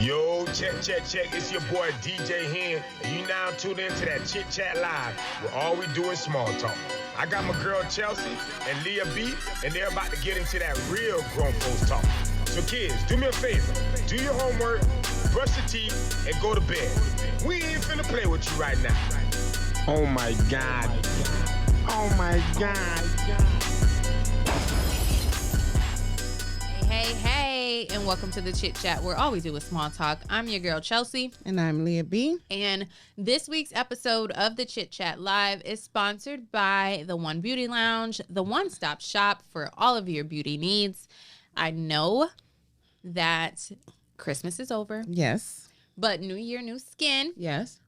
Yo, check. It's your boy DJ here, and you now tuned into that Chit Chat Live, where all we do is small talk. I got my girl Chelse and Leah B, and they're about to get into that real grown folks talk. So kids, do me a favor, do your homework, brush your teeth, and go to bed. We ain't finna play with you right now. Oh my God. Oh my God. Hey, and welcome to the Chit Chat, where all we do is small talk. I'm your girl, Chelse. And I'm Leah B. And this week's episode of the Chit Chat Live is sponsored by the One Beauty Lounge, the one-stop shop for all of your beauty needs. I know that Christmas is over. Yes. But New Year, new skin. Yes.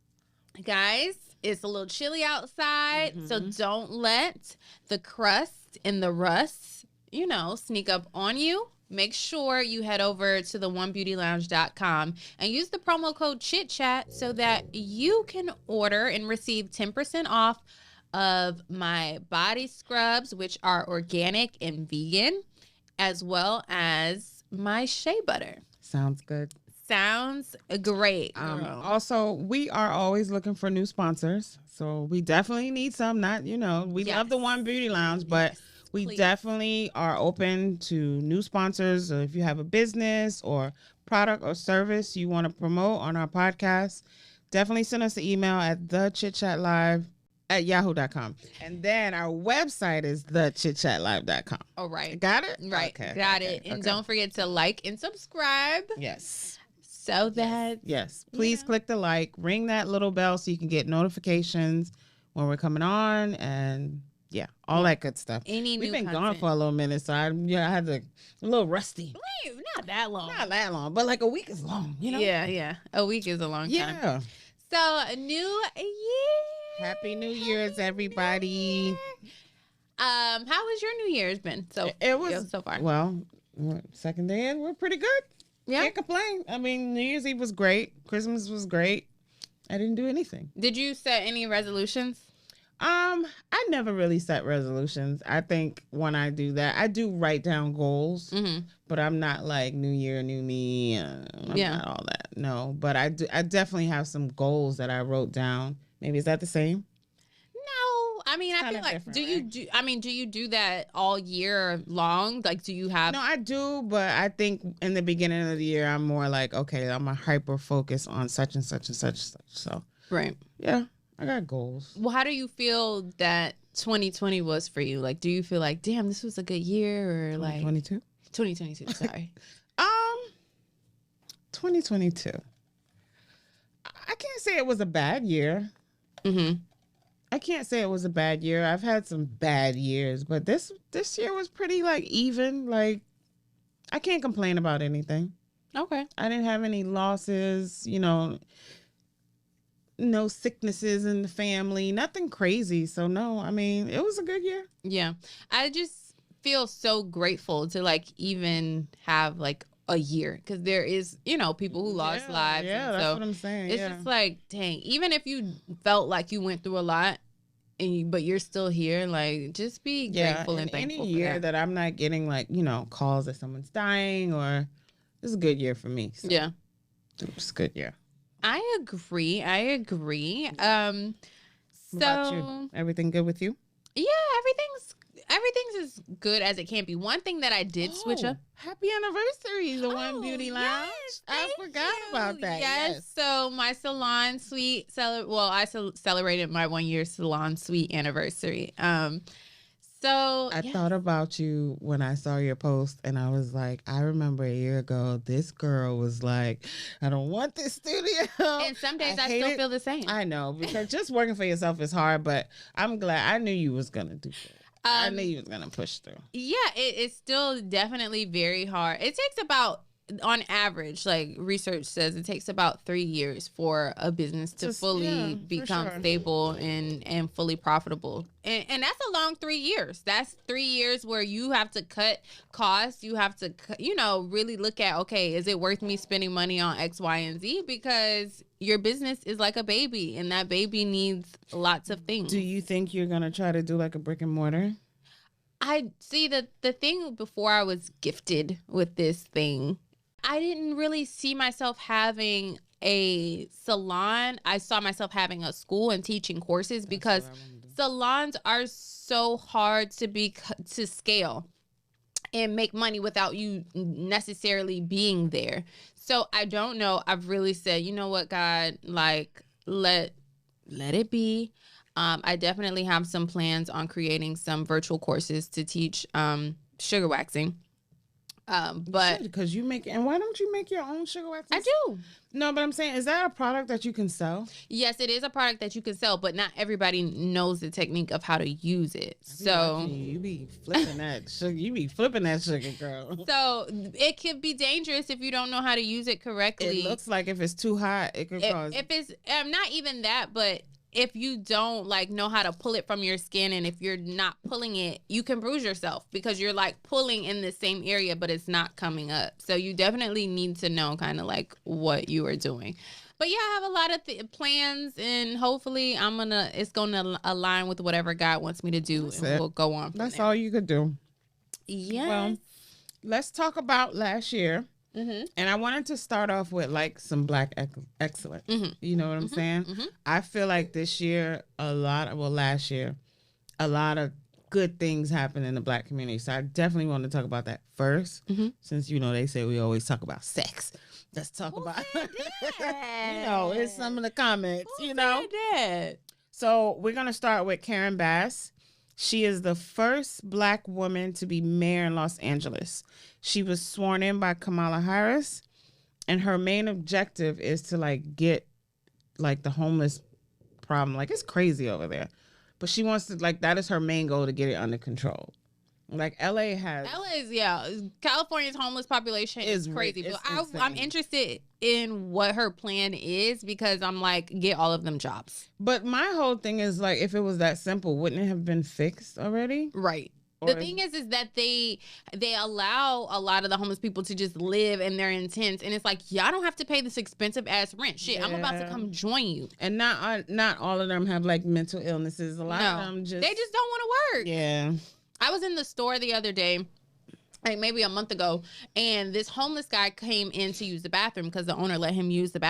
Guys, it's a little chilly outside, so don't let the crust and the rust, sneak up on you. Make sure you head over to the onebeautylounge.com and use the promo code ChitChat so that you can order and receive 10% off of my body scrubs, which are organic and vegan, as well as my shea butter. Sounds good. Sounds great. Also, we are always looking for new sponsors. So we definitely need some. We love the One Beauty Lounge, but we definitely are open to new sponsors. So if you have a business or product or service you want to promote on our podcast, definitely send us an email at thechitchatlive@yahoo.com. And then our website is thechitchatlive.com. All right. Got it? Right. Okay, Got it. And don't forget to like and subscribe. Yes. So that. Yes. Please click the like, ring that little bell so you can get notifications when we're coming on, and all that good stuff. We've been gone for a little minute, so I had a little rusty. Not that long. Not that long, but like a week is long, Yeah. A week is a long time. Yeah. So, New Year. Happy New Year's, everybody. How has your New Year's been? So far. Well, second day in, we're pretty good. Yeah. Can't complain. I mean, New Year's Eve was great. Christmas was great. I didn't do anything. Did you set any resolutions? I never really set resolutions. I think when I do that, I do write down goals, but I'm not like New Year, new me. I'm not all that. No, but I definitely have some goals that I wrote down. Maybe is that the same? No, I mean, I feel like do you do that all year long? Like, do you have? No, I do, but I think in the beginning of the year, I'm more like, okay, I'm a hyper focus on such and such and such and such. So right, yeah. I got goals. Well, how do you feel that 2020 was for you? Like, do you feel like, damn, this was a good year, or like 2022? Sorry. 2022. I can't say it was a bad year. I can't say it was a bad year. I've had some bad years, but this year was pretty like even. Like, I can't complain about anything. Okay. I didn't have any losses, no sicknesses in the family, nothing crazy. So no, I mean, it was a good year. Yeah. I just feel so grateful to like even have like a year, because there is, people who lost lives. Yeah, and that's what I'm saying. It's just like, dang, even if you felt like you went through a lot but you're still here, like, just be grateful and thankful. Any year that I'm not getting like, calls that someone's dying, or this is a good year for me. So. Yeah. It's a good year. I agree. What about you? Everything good with you? Yeah, everything's as good as it can be. One thing that I did switch up. Happy anniversary, the One Beauty Lounge. Yes, I forgot about that. Yes. So my salon suite I celebrated my 1 year salon suite anniversary. So I thought about you when I saw your post, and I was like, I remember a year ago, this girl was like, I don't want this studio. And some days I still feel the same. I know, because just working for yourself is hard, but I'm glad. I knew you was going to do that. I knew you was going to push through. Yeah, it's still definitely very hard. It takes about, on average, like research says, it takes about 3 years for a business to fully become stable and fully profitable. And that's a long 3 years. That's 3 years where you have to cut costs. You have to, really look at, okay, is it worth me spending money on X, Y, and Z? Because your business is like a baby, and that baby needs lots of things. Do you think you're going to try to do like a brick and mortar? I see the thing before I was gifted with this thing I didn't really see myself having a salon. I saw myself having a school and teaching courses because salons are so hard to scale and make money without you necessarily being there. So I don't know. I've really said, you know what, God, like let it be. I definitely have some plans on creating some virtual courses to teach sugar waxing. But because you make, and why don't you make your own sugar wax? I do. No, but I'm saying, is that a product that you can sell? Yes, it is a product that you can sell, but not everybody knows the technique of how to use it. So you be flipping that sugar. You be flipping that sugar, girl. So it could be dangerous if you don't know how to use it correctly. It looks like if it's too hot, it could cause. If it's not even that, but if you don't like know how to pull it from your skin, and if you're not pulling it, you can bruise yourself because you're like pulling in the same area, but it's not coming up. So you definitely need to know kind of like what you are doing. But yeah, I have a lot of plans, and hopefully it's gonna align with whatever God wants me to do, we'll go on. That's all you could do. Yeah. Well, let's talk about last year. Mm-hmm. And I wanted to start off with like some Black excellence. Mm-hmm. You know what I'm saying? Mm-hmm. I feel like this year, last year, a lot of good things happened in the Black community. So I definitely want to talk about that first, since, they say we always talk about sex. Let's talk about it's some of the comments, Said that? So we're going to start with Karen Bass. She is the first Black woman to be mayor in Los Angeles. She was sworn in by Kamala Harris, and her main objective is to get the homeless problem. It's crazy over there, but she wants to that is her main goal, to get it under control. California's homeless population is crazy. But I'm interested in what her plan is, because I'm like, get all of them jobs. But my whole thing is if it was that simple, wouldn't it have been fixed already? Right. The thing is that they allow a lot of the homeless people to just live in their intents, and it's like, y'all don't have to pay this expensive ass rent. Shit, yeah. I'm about to come join you. And not all of them have mental illnesses. A lot of them they just don't want to work. Yeah. I was in the store the other day, maybe a month ago, and this homeless guy came in to use the bathroom because the owner let him use the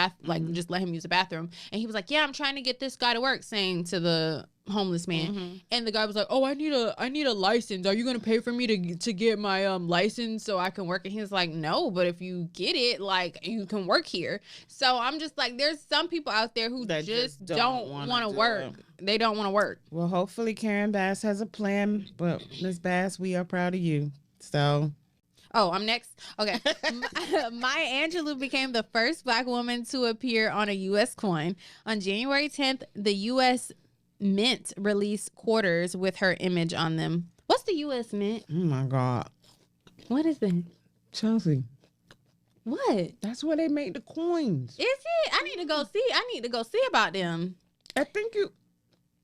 just let him use the bathroom. And he was like, yeah, I'm trying to get this guy to work, saying to the homeless man. Mm-hmm. And the guy was like, oh, I need a license. Are you going to pay for me to get my license so I can work? And he was like, no, but if you get it, you can work here. So I'm just like, there's some people out there who just don't want to work. They don't want to work. Well, hopefully Karen Bass has a plan, but Ms. Bass, we are proud of you. So, I'm next. Okay. Maya Angelou became the first Black woman to appear on a U.S. coin. On January 10th, the U.S. Mint released quarters with her image on them. What's the U.S. Mint? Oh, my God. What is that? Chelsea. What? That's where they make the coins. Is it? I need to go see. I need to go see about them. I think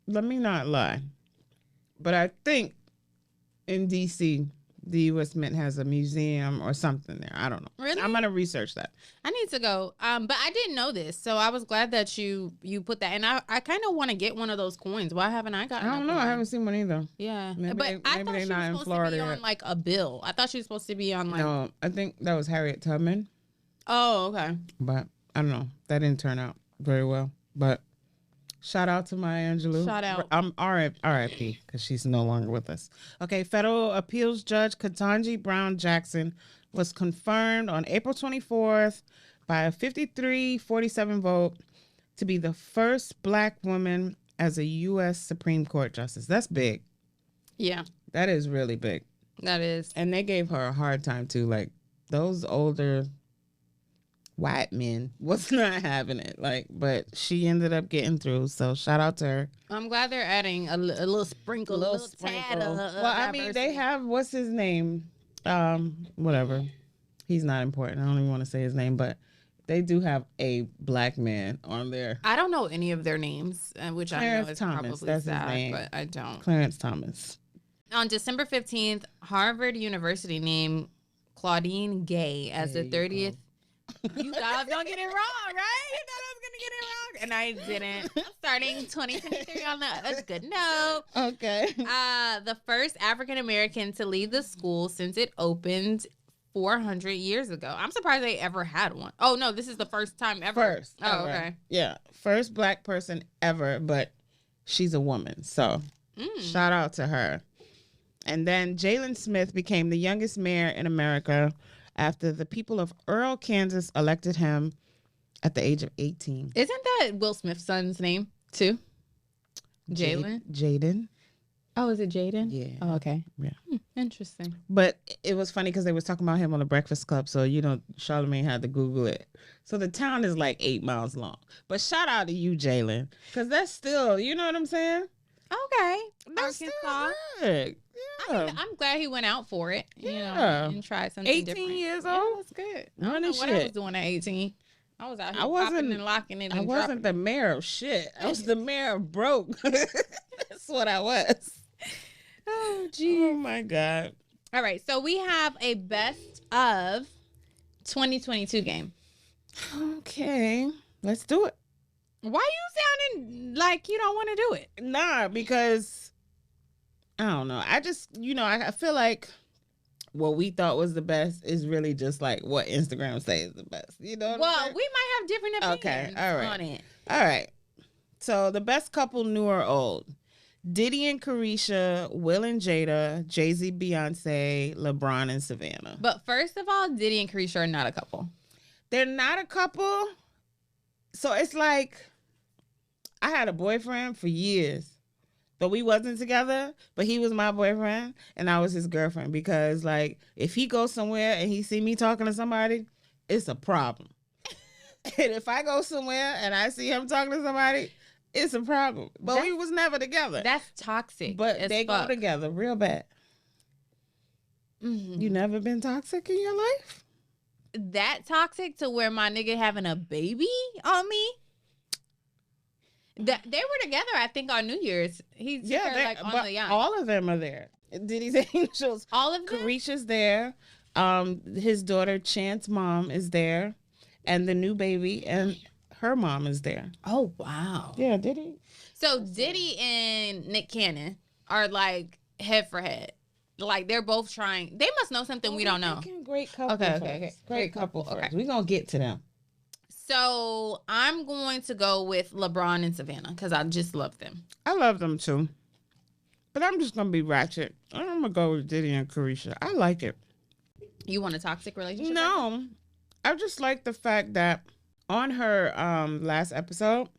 let me not lie, but I think in D.C., the U.S. Mint has a museum or something there. I don't know. Really? I'm going to research that. I need to go. But I didn't know this, so I was glad that you put that. And I kind of want to get one of those coins. Why haven't I gotten? I don't know. I haven't seen one either. Yeah. Maybe I thought they're she not was in supposed Florida to be on a bill. I thought she was supposed to be on No, I think that was Harriet Tubman. Oh, okay. But I don't know. That didn't turn out very well. But shout out to Maya Angelou. Shout out. I'm RIP because she's no longer with us. Okay, federal appeals judge Ketanji Brown Jackson was confirmed on April 24th by a 53-47 vote to be the first Black woman as a U.S. Supreme Court justice. That's big. Yeah. That is really big. That is. And they gave her a hard time too. Those older white men was not having it, but she ended up getting through, so shout out to her. I'm glad they're adding a little sprinkle, a little tad of diversity. They have, what's his name, whatever, he's not important, I don't even want to say his name, but they do have a Black man on there. I don't know any of their names, which Clarence I know is Thomas, probably that's sad, his name. but I don't. Clarence Thomas. On December 15th, Harvard University named Claudine Gay as the 30th. You thought I was going to get it wrong, right? You thought I was going to get it wrong. And I didn't. Starting 2023 on a good note. Okay. The first African-American to lead the school since it opened 400 years ago. I'm surprised they ever had one. Oh, no, this is the first time ever. First. Oh, ever. okay. Yeah. First black person ever, but she's a woman. So shout out to her. And then Jalen Smith became the youngest mayor in America after the people of Earl, Kansas elected him at the age of 18. Isn't that Will Smith's son's name, too? Jalen? Jaden. Oh, is it Jaden? Yeah. Oh, okay. Yeah. Interesting. But it was funny because they was talking about him on the Breakfast Club. So, Charlamagne had to Google it. So the town is like 8 miles long. But shout out to you, Jalen. Because that's still, you know what I'm saying? Okay. That's Arkansas. still good. Yeah. I'm glad he went out for it. Yeah. And tried something 18 different. years Yeah, old? that's good. I Running don't know what I was shit. doing at 18. I was out here I wasn't- popping and locking it. I And wasn't the mayor of shit. I was the mayor of broke. That's what I was. Oh, geez. Oh, my God. All right. So we have a best of 2022 game. Okay. Let's do it. Why you sounding like you don't want to do it? Nah, because I don't know. I just, I feel like what we thought was the best is really just like what Instagram says is the best. You know what I'm Well, saying? we might have different opinions all right. on it. All right. So the best couple, new or old. Diddy and Carisha, Will and Jada, Jay-Z, Beyonce, LeBron and Savannah. But first of all, Diddy and Carisha are not a couple. They're not a couple. So it's like I had a boyfriend for years, but we wasn't together, but he was my boyfriend and I was his girlfriend because like if he goes somewhere and he see me talking to somebody, it's a problem. And if I go somewhere and I see him talking to somebody, it's a problem. But we was never together. That's toxic. But they go together real bad. Mm-hmm. You never been toxic in your life? That toxic to where my nigga having a baby on me? That they were together, I think, on New Year's. He took her like on the yacht. All of them are there. Diddy's Angels. All of them? Carisha's there. His daughter Chance mom is there. And the new baby and her mom is there. Oh, wow. Yeah, Diddy. So Diddy and Nick Cannon are like head for head. Like they're both trying. They must know something we don't know. Great couple. Okay. Great couple first. Okay. We're going to get to them. So I'm going to go with LeBron and Savannah because I just love them. I love them too. But I'm just going to be ratchet. I'm going to go with Diddy and Carisha. I like it. You want a toxic relationship? No. I just like the fact that on her last episode,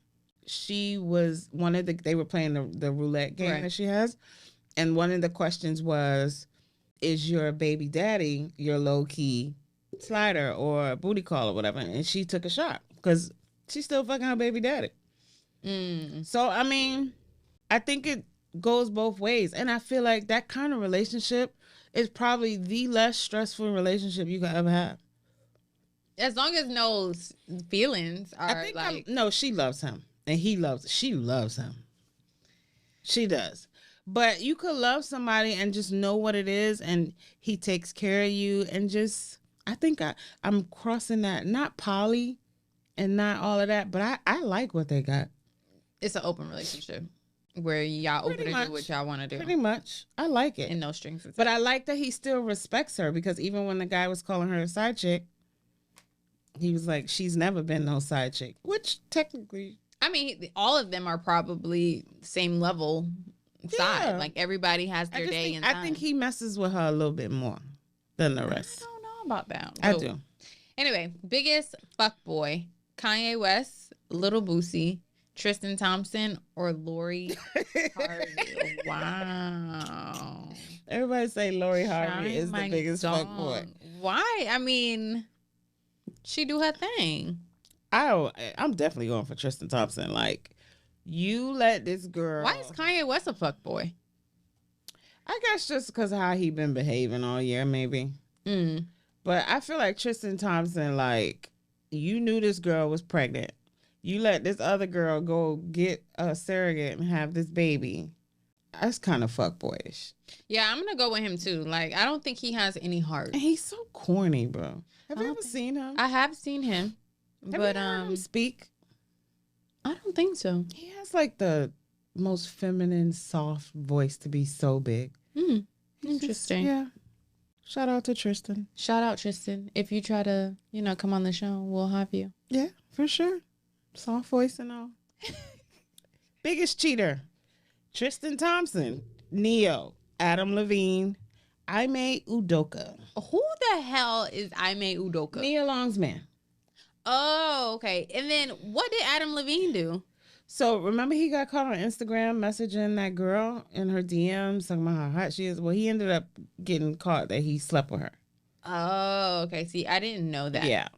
she was they were playing the roulette game that she has. And one of the questions was, is your baby daddy your low-key slider or booty call or whatever? And she took a shot because she's still fucking her baby daddy. So, I mean, I think it goes both ways. And I feel like that kind of relationship is probably the less stressful relationship you could ever have. As long as no feelings are I think like... No, she loves him. And she loves him. She does. But you could love somebody and just know what it is and he takes care of you and just, I think I'm crossing that, not poly and not all of that, but I like what they got. It's an open relationship where y'all open to do what y'all want to do. Pretty much. I like it. And no strings attached. But I like that he still respects her because even when the guy was calling her a side chick, he was like, she's never been no side chick, which technically... I mean, all of them are probably same level side. Like everybody has their day and time. I think he messes with her a little bit more than the rest. I don't know about that. I do. Anyway, biggest fuckboy: Kanye West, Little Boosie, Tristan Thompson, or Lori Harvey. Wow. Everybody say Lori Harvey is the biggest fuckboy. Why? I mean, she do her thing. I'm definitely going for Tristan Thompson. Like, you let this girl... Why is Kanye West a fuckboy? I guess just because how he been behaving all year, maybe. But I feel like Tristan Thompson, like, you knew this girl was pregnant. You let this other girl go get a surrogate and have this baby. That's kind of fuckboyish. Yeah, I'm going to go with him, too. Like, I don't think he has any heart. And he's so corny, bro. Have you ever seen him? I have seen him. Have you heard him speak? I don't think so. He has like the most feminine, soft voice to be so big. Interesting. Yeah. Shout out to Tristan. Shout out Tristan. If you try to, come on the show, we'll have you. Yeah, for sure. Soft voice and all. Biggest cheater. Tristan Thompson. Neo. Adam Levine. Ime Udoka. Who the hell is Ime Udoka? Nia Long's man. Oh, okay. And then what did Adam Levine do? So remember he got caught on Instagram messaging that girl in her DMs talking about how hot she is. Well, he ended up getting caught that he slept with her. Oh, okay. See, I didn't know that. Yeah.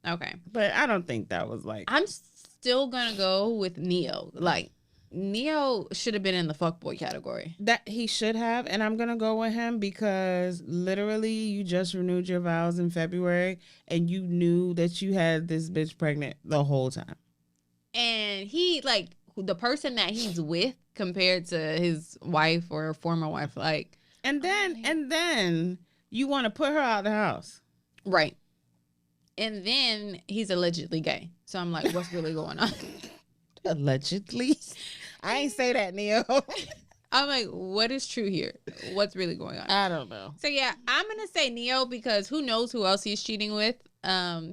Okay. But I don't think that was like... I'm still going to go with Neo. Like, Neo should have been in the fuckboy category. That he should have. And I'm going to go with him because literally you just renewed your vows in February and you knew that you had this bitch pregnant the whole time. And he, like, the person that he's with compared to his wife or former wife, like... And then you want to put her out of the house. Right. And then he's allegedly gay. So I'm like, what's really going on? Allegedly? I ain't say that, Neo. I'm like, what is true here? What's really going on? I don't know. So, yeah, I'm going to say Neo because who knows who else he's cheating with.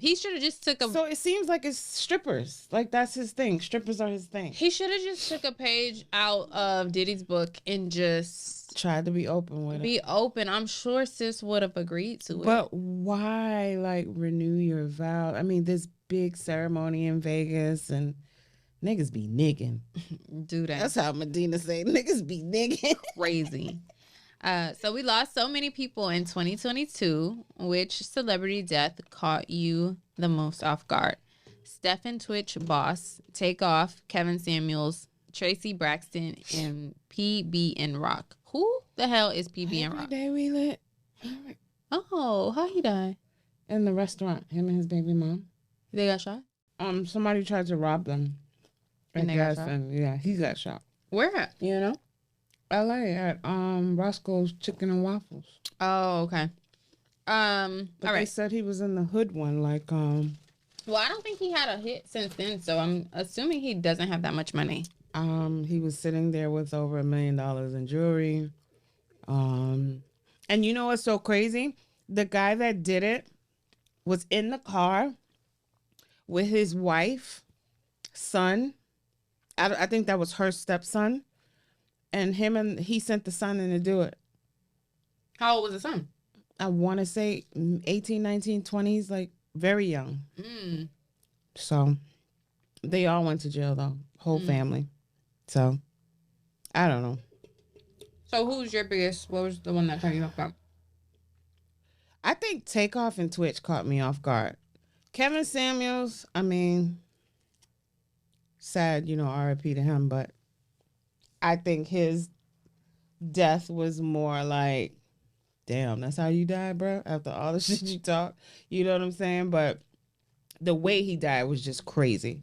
He should have just took a... So it seems like it's strippers. Like that's his thing. Strippers are his thing. He should have just took a page out of Diddy's book and just... tried to be open with it. Be open. I'm sure sis would have agreed to it. But why, like, renew your vow? I mean, this big ceremony in Vegas and... niggas be nigging. Do that. That's how Medina say niggas be nigging. Crazy. So we lost so many people in 2022. Which celebrity death caught you the most off guard? Stephen Twitch boss, Takeoff, Kevin Samuels, Tracy Braxton, and PB Rock. Who the hell is PB Rock? Every day we lit. Oh, how he died? In the restaurant, him and his baby mom. They got shot? Somebody tried to rob them. And they got shot? And yeah, he got shot. Where at? You know? LA at Roscoe's Chicken and Waffles. Oh, okay. But all right. they said he was in the hood one, like Well, I don't think he had a hit since then, so I'm assuming he doesn't have that much money. He was sitting there with over $1 million in jewelry. And you know what's so crazy? The guy that did it was in the car with his wife, son. I think that was her stepson. And he sent the son in to do it. How old was the son? I want to say 18, 19, 20s, like very young. Mm. So they all went to jail, though. Whole family. So I don't know. So who's your biggest, what was the one that caught you off guard? I think Takeoff and Twitch caught me off guard. Kevin Samuels, I mean, sad, RIP to him, but I think his death was more like, damn, that's how you died, bro? After all the shit you talk, you know what I'm saying? But the way he died was just crazy.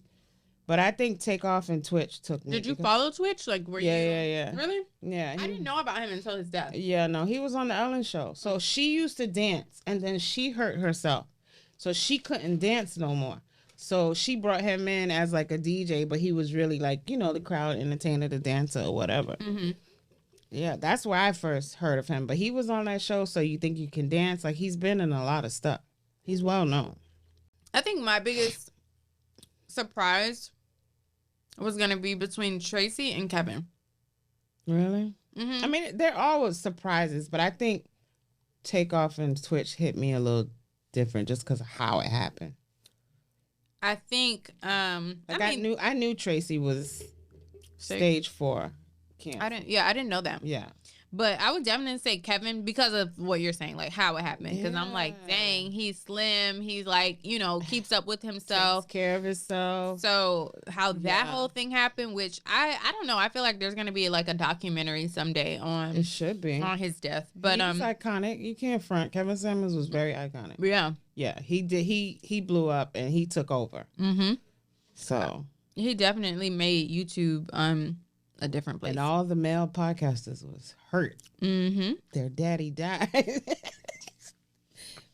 But I think Takeoff and Twitch took me. Did you follow Twitch? Like, were you? Yeah. Really? Yeah. I didn't know about him until his death. Yeah, no, he was on the Ellen show. So she used to dance, and then she hurt herself. So she couldn't dance no more. So she brought him in as like a DJ, but he was really like, the crowd entertainer, the dancer or whatever. Mm-hmm. Yeah, that's where I first heard of him. But he was on that show, So You Think You Can Dance. Like, he's been in a lot of stuff. He's well known. I think my biggest surprise was going to be between Tracy and Kevin. Really? Mm-hmm. I mean, they're always surprises, but I think Takeoff and Twitch hit me a little different just because of how it happened. I think, I knew Tracy was stage 4 cancer. I didn't know that. Yeah. But I would definitely say Kevin because of what you're saying, like how it happened. Because I'm like, dang, he's slim. He's like, keeps up with himself. Takes care of himself. So how that whole thing happened, which I don't know. I feel like there's going to be like a documentary someday on. It should be. On his death. But he's iconic. You can't front. Kevin Samuels was very iconic. Yeah. Yeah. He did. He blew up and he took over. Mm-hmm. So. He definitely made YouTube a different place. And all the male podcasters was hurt. Mm-hmm. Their daddy died.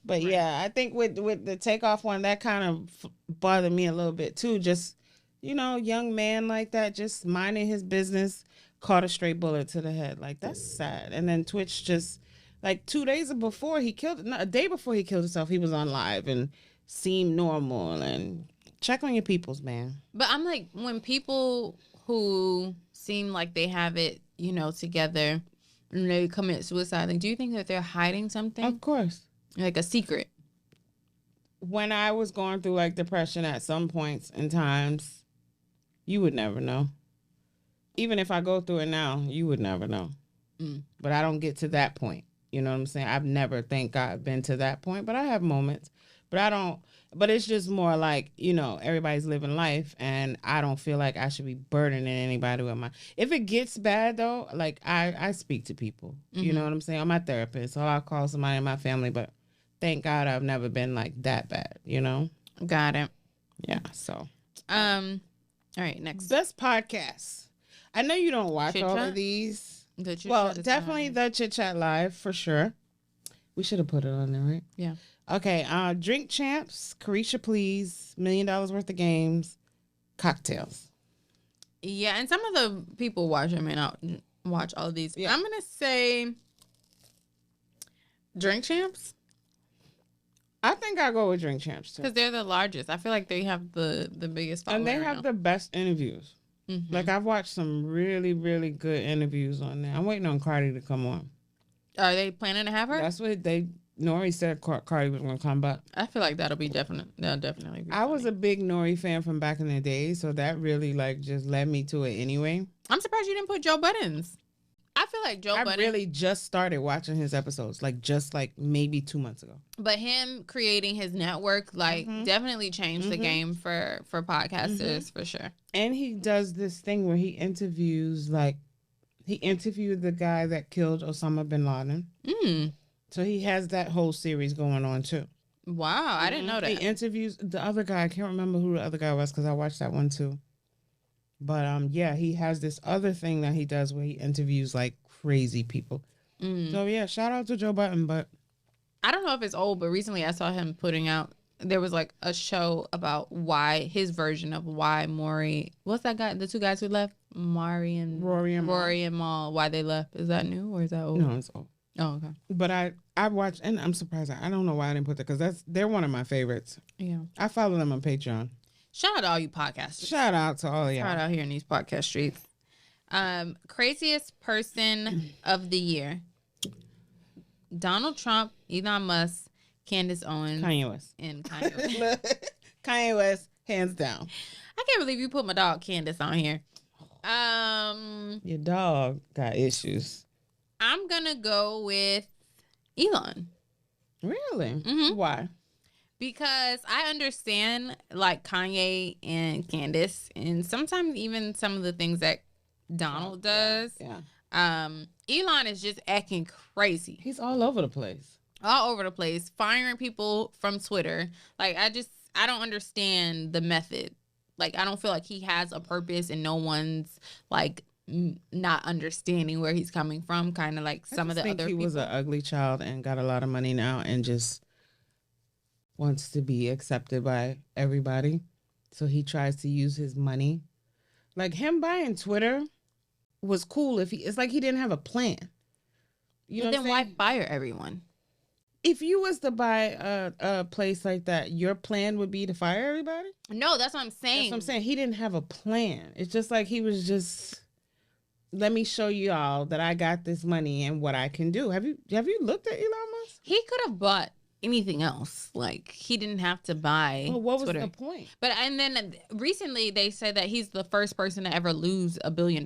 But yeah, I think with the Takeoff one, that kind of bothered me a little bit too. Just, young man like that, just minding his business, caught a straight bullet to the head. Like, that's sad. And then Twitch just like 2 days before he killed, no, a day before he killed himself, he was on live and seemed normal. And check on your peoples, man. But I'm like, when people who seem like they have it, you know, together, and they commit suicide, like, do you think that they're hiding something? Of course. Like a secret? When I was going through like depression at some points in times, you would never know. Even if I go through it now, you would never know. But I don't get to that point. You know what I'm saying? I've never, thank God, been to that point. But I have moments. But I don't. But it's just more like, you know, everybody's living life. And I don't feel like I should be burdening anybody with my... If it gets bad, though, like, I speak to people. You know what I'm saying? I'm my therapist. So I'll call somebody in my family. But thank God I've never been, like, that bad, you know? Got it. Yeah, so. All right, next. Best podcasts. I know you don't watch all of these. Well, definitely the Chit Chat Live for sure. We should have put it on there, right? Yeah. Okay. Drink Champs, Carisha Please, $1 Million Worth of Games, Cocktails. Yeah, and some of the people watching may not watch all of these. Yeah. I'm gonna say Drink Champs. I think I'll go with Drink Champs too, because they're the largest. I feel like they have the biggest following, and they have the best interviews. Like, I've watched some really, really good interviews on there. I'm waiting on Cardi to come on. Are they planning to have her? That's what Nori said Cardi was going to come back. I feel like that'll definitely be I was a big Nori fan from back in the day, so that really, like, just led me to it anyway. I'm surprised you didn't put Joe Budden's. I feel like Joe Budden... I really just started watching his episodes, like, just, like, maybe 2 months ago. But him creating his network, like, definitely changed the game for podcasters, for sure. And he does this thing where he interviews, like, he interviewed the guy that killed Osama bin Laden. So he has that whole series going on, too. Wow, I didn't know that. He interviews the other guy. I can't remember who the other guy was because I watched that one, too. But, yeah, he has this other thing that he does where he interviews, like, crazy people. So, yeah, shout out to Joe Budden, but... I don't know if it's old, but recently I saw him putting out... There was, like, a show about why... His version of why Maury... What's that guy? The two guys who left? Rory and Mal. Why they left. Is that new or is that old? No, it's old. Oh, okay. But I watched... And I'm surprised. I don't know why I didn't put that because they're one of my favorites. Yeah. I follow them on Patreon. Shout out to all you podcasters. Shout out to all y'all. Shout out here in these podcast streets. Craziest person of the year. Donald Trump, Elon Musk, Candace Owens, Kanye West. And Kanye West. Kanye West, hands down. I can't believe you put my dog Candace on here. Your dog got issues. I'm gonna go with Elon. Really? Why? Because I understand, like, Kanye and Candace, and sometimes even some of the things that Donald does. Yeah. Elon is just acting crazy. He's all over the place. All over the place. Firing people from Twitter. Like, I don't understand the method. Like, I don't feel like he has a purpose and no one's, like, not understanding where he's coming from. Kind of like some of the other people. I think he was an ugly child and got a lot of money now and just wants to be accepted by everybody. So he tries to use his money. Like, him buying Twitter was cool if it's like he didn't have a plan. You know, then why fire everyone? If you was to buy a place like that, your plan would be to fire everybody? No, that's what I'm saying. That's what I'm saying. He didn't have a plan. It's just like he was just, let me show you all that I got this money and what I can do. Have you looked at Elon Musk? He could have bought anything else. Like, he didn't have to buy Well, what was Twitter. the point? But and then recently they said that he's the first person to ever lose $1 billion.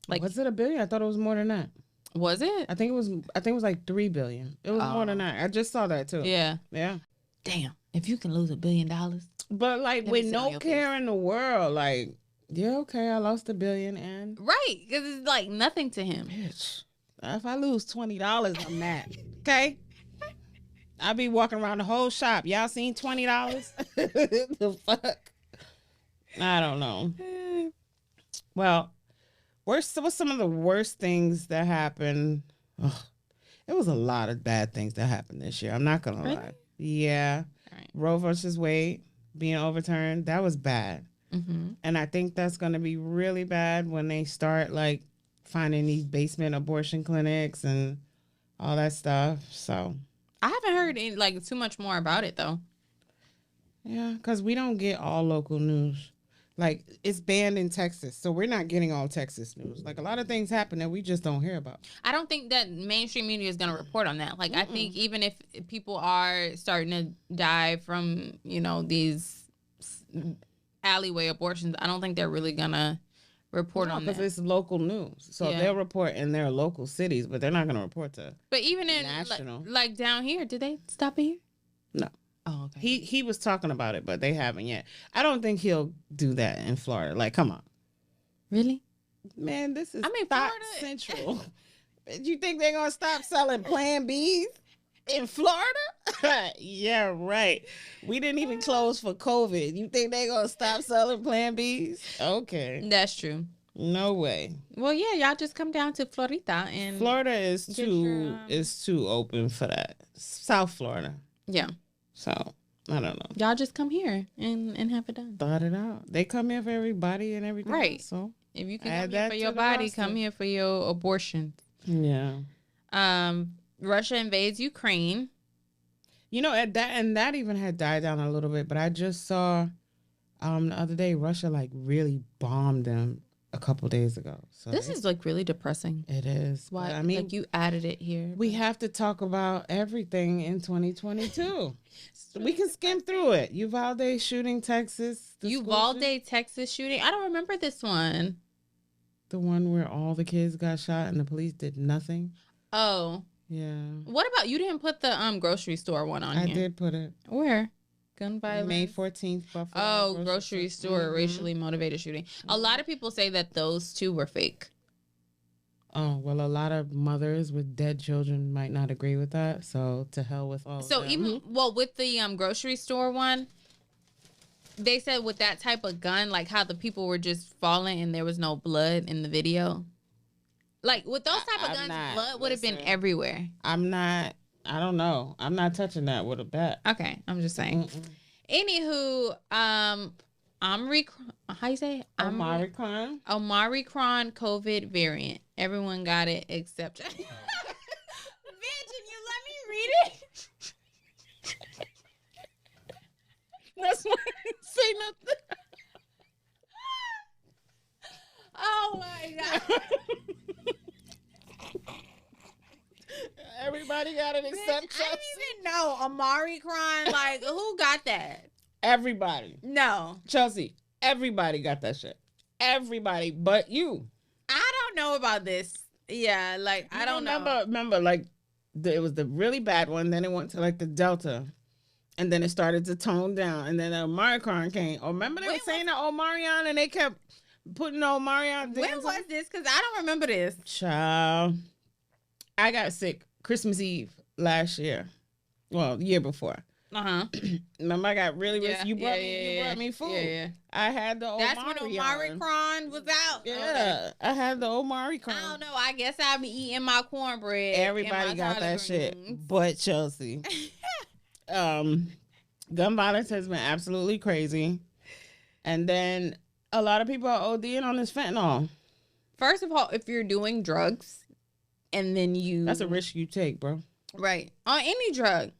Like, was it $1 billion? I thought it was more than that. Was it? I think it was like $3 billion. It was more than that. I just saw that too. Yeah. Yeah. Damn. If you can lose $1 billion. But like, with no care in the world, like, yeah, okay, I lost $1 billion and right, because it's like nothing to him. Bitch, if I lose $20, I'm mad. Okay. I'll be walking around the whole shop. Y'all seen $20? The fuck? I don't know. Well, what's some of the worst things that happened? Ugh, it was a lot of bad things that happened this year. I'm not gonna lie. Yeah. Right. Roe versus Wade being overturned. That was bad. And I think that's gonna be really bad when they start like finding these basement abortion clinics and all that stuff. So I haven't heard any, like too much more about it though. Yeah, because we don't get all local news. Like, it's banned in Texas, so we're not getting all Texas news. Like, a lot of things happen that we just don't hear about. I don't think that mainstream media is going to report on that. Like, I think even if people are starting to die from, you know, these alleyway abortions, I don't think they're really going to report on that. Because it's local news. So they'll report in their local cities, but they're not going to report to But even in, national. like down here, did they stop it here? No. Oh, okay. He was talking about it, but they haven't yet. I don't think he'll do that in Florida. Like, come on. Really? Man, this is Florida Central. You think they're going to stop selling Plan Bs in Florida? Yeah, right. We didn't even close for COVID. You think they're going to stop selling Plan Bs? Okay. That's true. No way. Well, yeah, y'all just come down to Florida and Florida is too open for that. South Florida. Yeah. So, I don't know. Y'all just come here and have it done. Thought it out. They come here for everybody and everything. Right. So, if you can come here for your body, come here for your abortion. Yeah. Russia invades Ukraine. You know, that even had died down a little bit, but I just saw the other day Russia like really bombed them a couple days ago. So this is like really depressing. It is. Why? I mean, like you added it here. We have to talk about everything in 2022. We can skim through it. Uvalde shooting, Texas. Uvalde, Texas shooting. I don't remember this one. The one where all the kids got shot and the police did nothing. Oh. Yeah. What about you? Didn't put the grocery store one on here. I did put it. Where? Gun violence. May 14th, Buffalo. Oh, grocery store racially motivated shooting. A lot of people say that those two were fake. Oh, well, a lot of mothers with dead children might not agree with that. So to hell with all. So of them. even with the grocery store one, they said with that type of gun, like how the people were just falling and there was no blood in the video. Like with those type of guns, blood would have been everywhere. I don't know. I'm not touching that with a bat. Okay, I'm just saying. Anywho, how you say it? Omicron COVID variant. Everyone got it except. Bitch, and you let me read it. That's why I didn't say nothing. Oh my god. Everybody got it except Chelse. I didn't even know Omicron. Like, who got that? Everybody. No. Chelsea, everybody got that shit. Everybody but you. I don't know about this. Yeah, like, I don't know. Remember, like, it was the really bad one. Then it went to, like, the Delta. And then it started to tone down. And then the Omicron came. Oh, remember they were saying the Omicron and they kept putting the Omicron. When was this? Because I don't remember this. Child. I got sick Christmas Eve last year. Well, the year before. Remember, I got really you brought me food. Yeah. I had the Omicron. That's when Omicron was out. Yeah. Okay. I had the Omicron. I don't know. I guess I'll be eating my cornbread. Everybody got that shit. But Chelsea. Gun violence has been absolutely crazy. And then a lot of people are ODing on this fentanyl. First of all, if you're doing drugs, and then that's a risk you take, bro. Right. On any drug.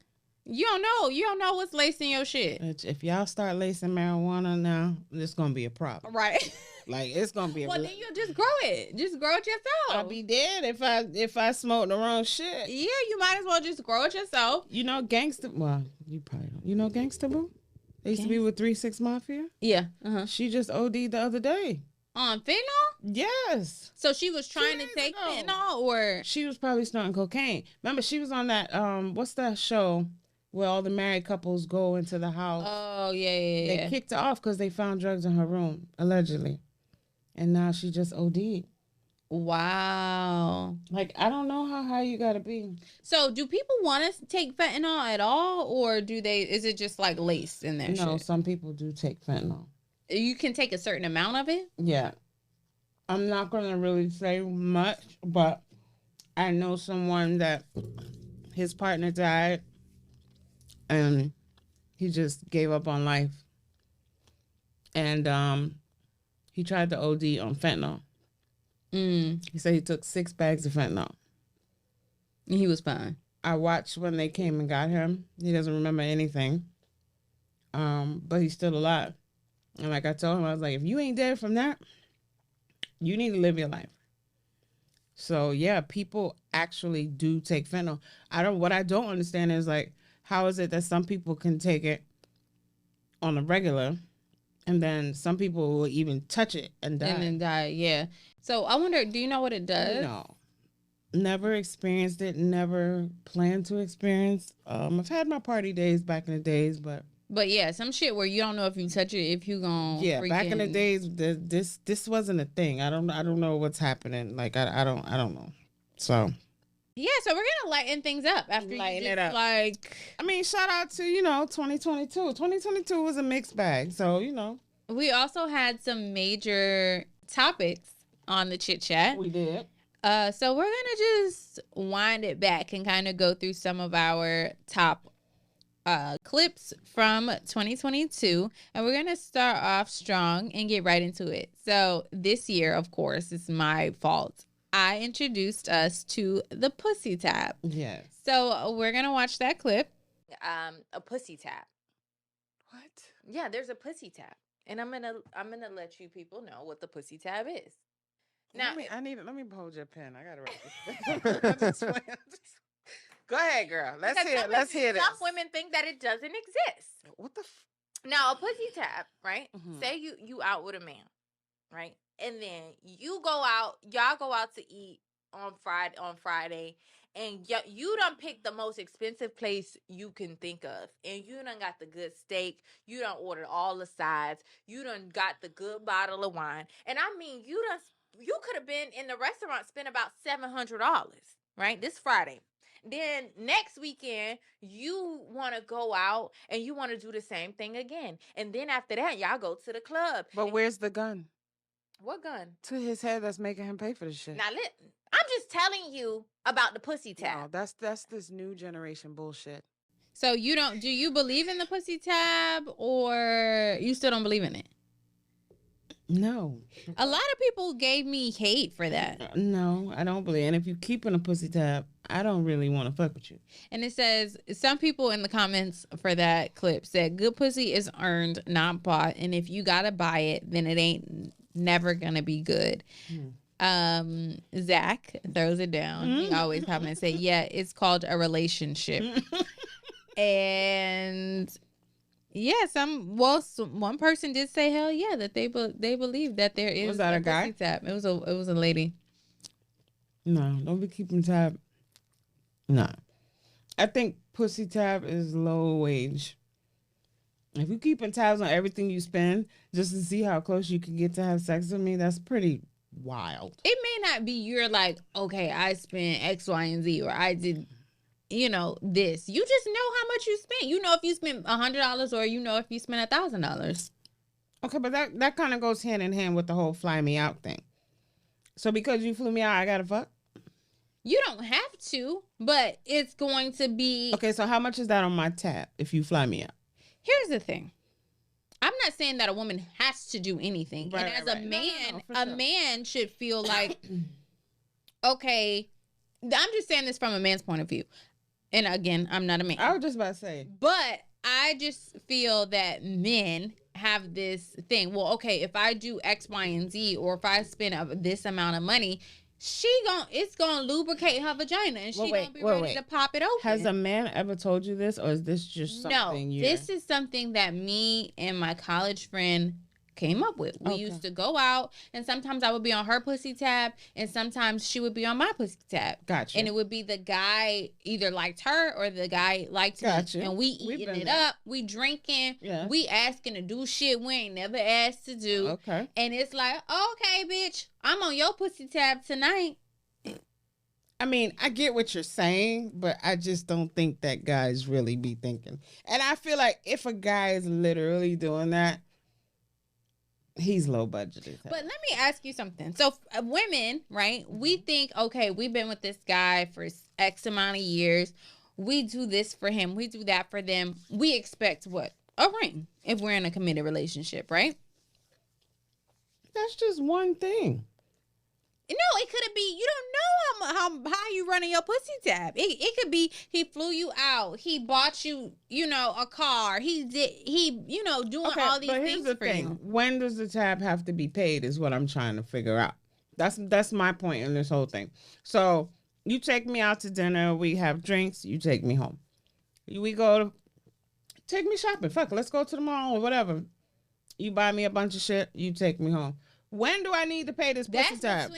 You don't know what's lacing your shit. If y'all start lacing marijuana now, it's gonna be a problem. Right. Like it's gonna be then you'll just grow it. Just grow it yourself. I'll be dead if I smoke the wrong shit. Yeah, you might as well just grow it yourself. You know Gangsta, well, you probably don't. You know Gangsta Boo? They used to be with 3 6 Mafia. Yeah. She just OD'd the other day. On fentanyl? Yes. So she was trying to take fentanyl, or she was probably snorting cocaine. Remember, she was on that what's that show where all the married couples go into the house? Oh yeah. They kicked her off because they found drugs in her room, allegedly, and now she just OD'd. Wow. Like I don't know how high you gotta be. So do people want to take fentanyl at all, or is it just like laced in there? No, some people do take fentanyl. You can take a certain amount of it? Yeah. I'm not going to really say much, but I know someone that his partner died and he just gave up on life. And he tried to OD on fentanyl. He said he took 6 bags of fentanyl. He was fine. I watched when they came and got him. He doesn't remember anything. But he's still alive. And like I told him, I was like, if you ain't dead from that, you need to live your life. So yeah, people actually do take fentanyl. What I don't understand is like, how is it that some people can take it on a regular, and then some people will even touch it and die? And then die, yeah. So I wonder, do you know what it does? No. Never experienced it, never planned to experience. I've had my party days back in the days, but yeah, some shit where you don't know if you touch it, if you gonna back in the days, this wasn't a thing. I don't know what's happening. Like I don't know. So yeah, so we're gonna lighten things up after lighten it up. Like, I mean, shout out to 2022. 2022 was a mixed bag. So we also had some major topics on the chit chat. We did. So we're gonna just wind it back and kind of go through some of our top clips from 2022, and we're gonna start off strong and get right into it. So this year, of course, it's my fault. I introduced us to the pussy tap. Yes. So we're gonna watch that clip. A pussy tap. What? Yeah, there's a pussy tap, and I'm gonna let you people know what the pussy tap is. Now, let me hold your pen. I gotta write this. Go ahead, girl. Let's hear this. Some women think that it doesn't exist. What the? Now, a pussy tap, right? Mm-hmm. Say you out with a man, right? And then y'all go out to eat on Friday, and you done picked the most expensive place you can think of, and you done got the good steak, you done ordered all the sides, you done got the good bottle of wine, and I mean, you could have been in the restaurant, spent about $700, right? This Friday. Then next weekend, you want to go out and you want to do the same thing again. And then after that, y'all go to the club. But where's the gun? What gun? To his head that's making him pay for this shit. Now, I'm just telling you about the pussy tap. No, that's this new generation bullshit. So do you believe in the pussy tab, or you still don't believe in it? No. A lot of people gave me hate for that. No, I don't believe. And if you keeping a pussy tab, I don't really want to fuck with you. And it says, some people in the comments for that clip said, good pussy is earned, not bought. And if you got to buy it, then it ain't never going to be good. Zach throws it down. He always comments and say, yeah, it's called a relationship. And yeah, one person did say, hell yeah, that they believe that there is. Was that a guy? Tap. It was a lady. No, don't be keeping tab. No, I think pussy tab is low wage. If you keeping tabs on everything you spend just to see how close you can get to have sex with me, that's pretty wild. It may not be you're like, okay, I spent X, Y, and Z, or I did, this. You just know how much you spent. You know if you spent $100, or if you spent $1,000. Okay, but that kind of goes hand in hand with the whole fly me out thing. So because you flew me out, I gotta fuck? You don't have to, but it's going to be... Okay, so how much is that on my tab if you fly me out? Here's the thing. I'm not saying that a woman has to do anything. Right, and as a man, sure. Man should feel like, okay, I'm just saying this from a man's point of view. And again, I'm not a man. I was just about to say. But I just feel that men have this thing. Well, okay, if I do X, Y, and Z, or if I spend this amount of money, it's gonna lubricate her vagina, and she's gonna be ready to pop it open. Has a man ever told you this, or is this just something? No, this is something that me and my college friend came up with. We used to go out, and sometimes I would be on her pussy tab, and sometimes she would be on my pussy tab. Gotcha. And it would be the guy either liked her or the guy liked me. And we eating it up, we drinking, we asking to do shit we ain't never asked to do. Okay. And it's like, okay, bitch, I'm on your pussy tab tonight. I mean, I get what you're saying, but I just don't think that guys really be thinking. And I feel like if a guy is literally doing that, he's low budgeted. But let me ask you something. So women, right? We think, okay, we've been with this guy for X amount of years. We do this for him. We do that for them. We expect what? A ring if we're in a committed relationship, right? That's just one thing. No, it could be you don't know how you running your pussy tab. It could be he flew you out, he bought you a car, he doing all these things for you. When does the tab have to be paid? Is what I'm trying to figure out. That's my point in this whole thing. So you take me out to dinner, we have drinks, you take me home. Take me shopping. Fuck, let's go to the mall or whatever. You buy me a bunch of shit, you take me home. When do I need to pay this pussy tab?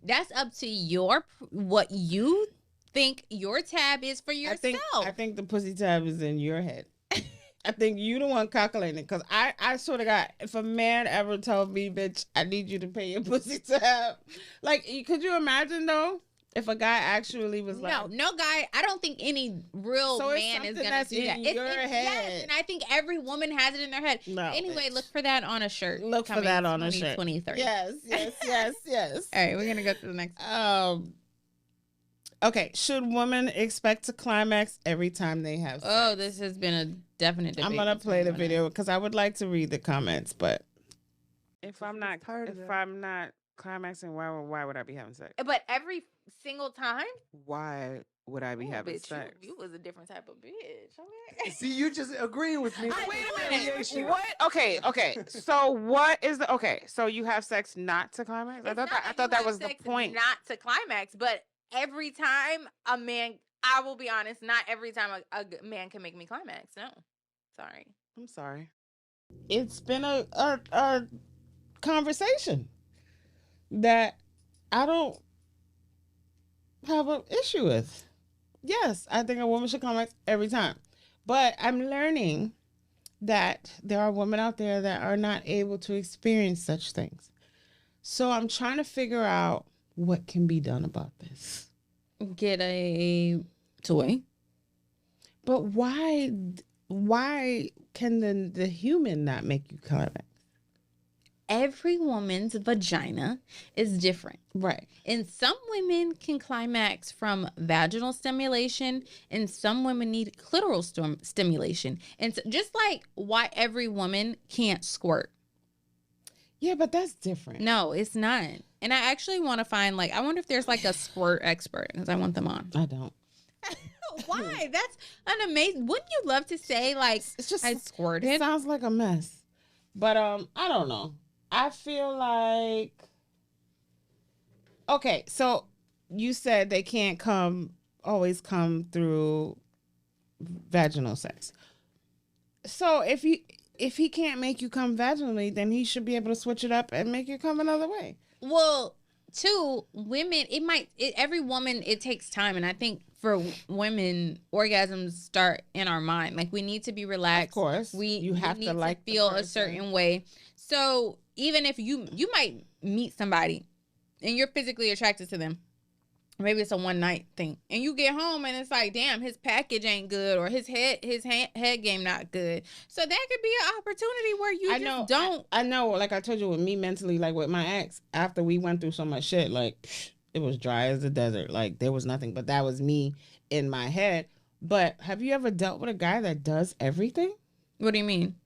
That's up to what you think your tab is for yourself. I think the pussy tab is in your head. I think you the one calculating it. Because I sort of got, if a man ever told me, bitch, I need you to pay your pussy tab. Like, could you imagine though? If a guy actually was like... No guy, I don't think any real man is going to do that. It's in your head. Yes, and I think every woman has it in their head. No, anyway, look for that on a shirt. Look for that on a shirt. 2023. Yes. All right, we're going to go to the next one. Okay, should women expect to climax every time they have sex? Oh, this has been a definite debate. I'm going to play the video because I would like to read the comments, but if I'm not climaxing, why would I be having sex? But every single time? Why would I be having sex? You was a different type of bitch. Okay. See, you just agreeing with me. Wait a minute. What? Okay. So what is so you have sex not to climax? I thought that was the point. Not to climax, but every time a man, I will be honest, not every time a man can make me climax. No. Sorry. I'm sorry. It's been a conversation that I don't have an issue with. Yes, I think a woman should climax every time. But I'm learning that there are women out there that are not able to experience such things. So I'm trying to figure out what can be done about this. Get a toy. But why can the human not make you climax? Every woman's vagina is different. Right. And some women can climax from vaginal stimulation, and some women need clitoral stimulation. And so just like why every woman can't squirt. Yeah, but that's different. No, it's not. And I actually want to find, I wonder if there's a squirt expert, because I want them on. I don't. Why? That's an amazing. Wouldn't you love to say, it's just I squirted? It sounds like a mess. But I don't know. I feel like, okay, so you said they can't always come through vaginal sex. So if he can't make you come vaginally, then he should be able to switch it up and make you come another way. Well, women, every woman, it takes time. And I think for women, orgasms start in our mind. We need to be relaxed. Of course. You have to feel a certain way. So even if you might meet somebody and you're physically attracted to them, maybe it's a one night thing, and you get home and it's damn, his package ain't good, or his head game not good. So that could be an opportunity where you don't. I know, like I told you, with me mentally, with my ex, after we went through so much shit, it was dry as the desert. There was nothing, but that was me in my head. But have you ever dealt with a guy that does everything? What do you mean?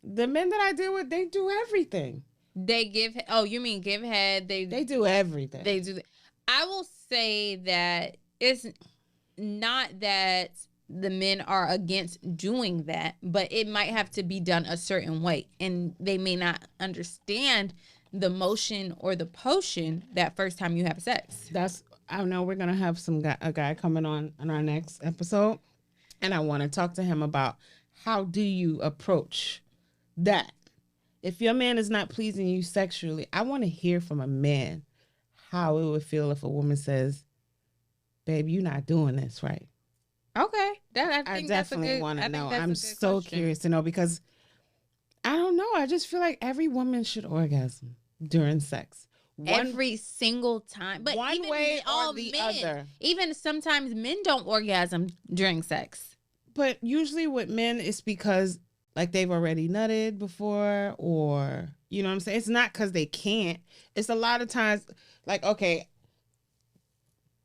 The men that I deal with, they do everything. They give. Oh, you mean give head? They do everything. They do. I will say that it's not that the men are against doing that, but it might have to be done a certain way, and they may not understand the motion or the potion that first time you have sex. I know we're gonna have a guy coming on our next episode, and I want to talk to him about how do you approach that. If your man is not pleasing you sexually, I want to hear from a man how it would feel if a woman says, "Babe, you're not doing this right." Okay, I definitely want to know. I'm so curious to know, because I don't know. I just feel like every woman should orgasm during sex. Every single time, but one even way all or the men, other. Even sometimes men don't orgasm during sex. But usually with men, it's because they've already nutted before, or you know what I'm saying? It's not because they can't. It's a lot of times okay,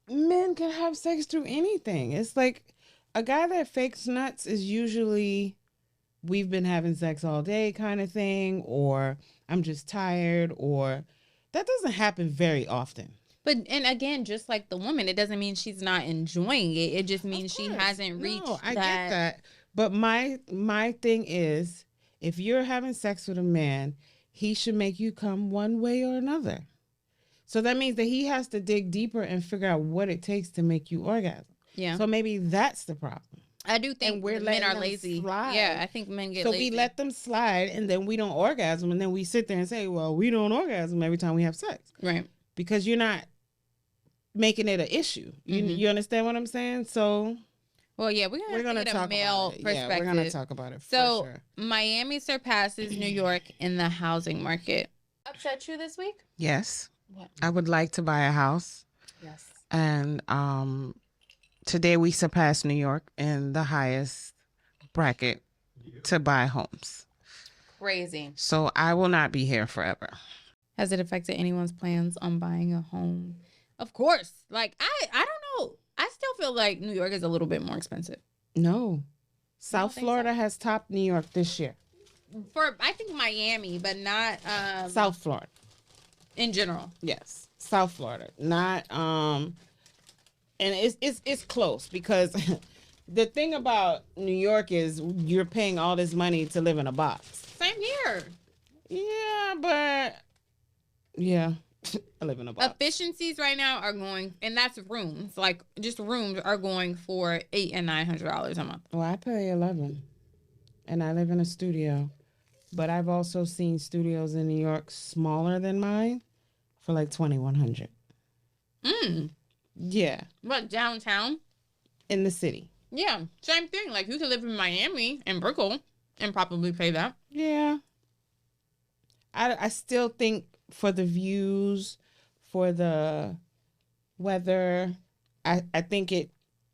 men can have sex through anything. It's a guy that fakes nuts is usually we've been having sex all day kind of thing, or I'm just tired, or that doesn't happen very often. But, and again, just like the woman, it doesn't mean she's not enjoying it. It just means she hasn't reached I get that. But my thing is, if you're having sex with a man, he should make you come one way or another. So that means that he has to dig deeper and figure out what it takes to make you orgasm. Yeah. So maybe that's the problem. I do think men are lazy. Slide. Yeah, I think men get lazy. So we let them slide, and then we don't orgasm, and then we sit there and say, well, we don't orgasm every time we have sex. Right. Because you're not making it an issue. You understand what I'm saying? So... Well, yeah, we're gonna get a male perspective. Yeah, we're gonna talk about it. So, for sure. Miami surpasses New York in the housing market. Upset you this week? Yes. What? I would like to buy a house. Yes. And today we surpassed New York in the highest bracket to buy homes. Crazy. So I will not be here forever. Has it affected anyone's plans on buying a home? Of course. Like I don't know. I still feel like New York is a little bit more expensive. No. South Florida has topped New York this year. I think Miami, but not South Florida. In general. Yes. South Florida. Not and it's close because the thing about New York is you're paying all this money to live in a box. Same here. Yeah, but yeah. I live in a box. Efficiencies right now are going, and that's rooms. Like just rooms are going for $800 and $900 a month. Well, I pay $11, and I live in a studio. But I've also seen studios in New York smaller than mine for like $2,100. Yeah. But downtown? In the city. Yeah, same thing. Like you could live in Miami and Brickell and probably pay that. Yeah. I still think for the views, for the weather, I think it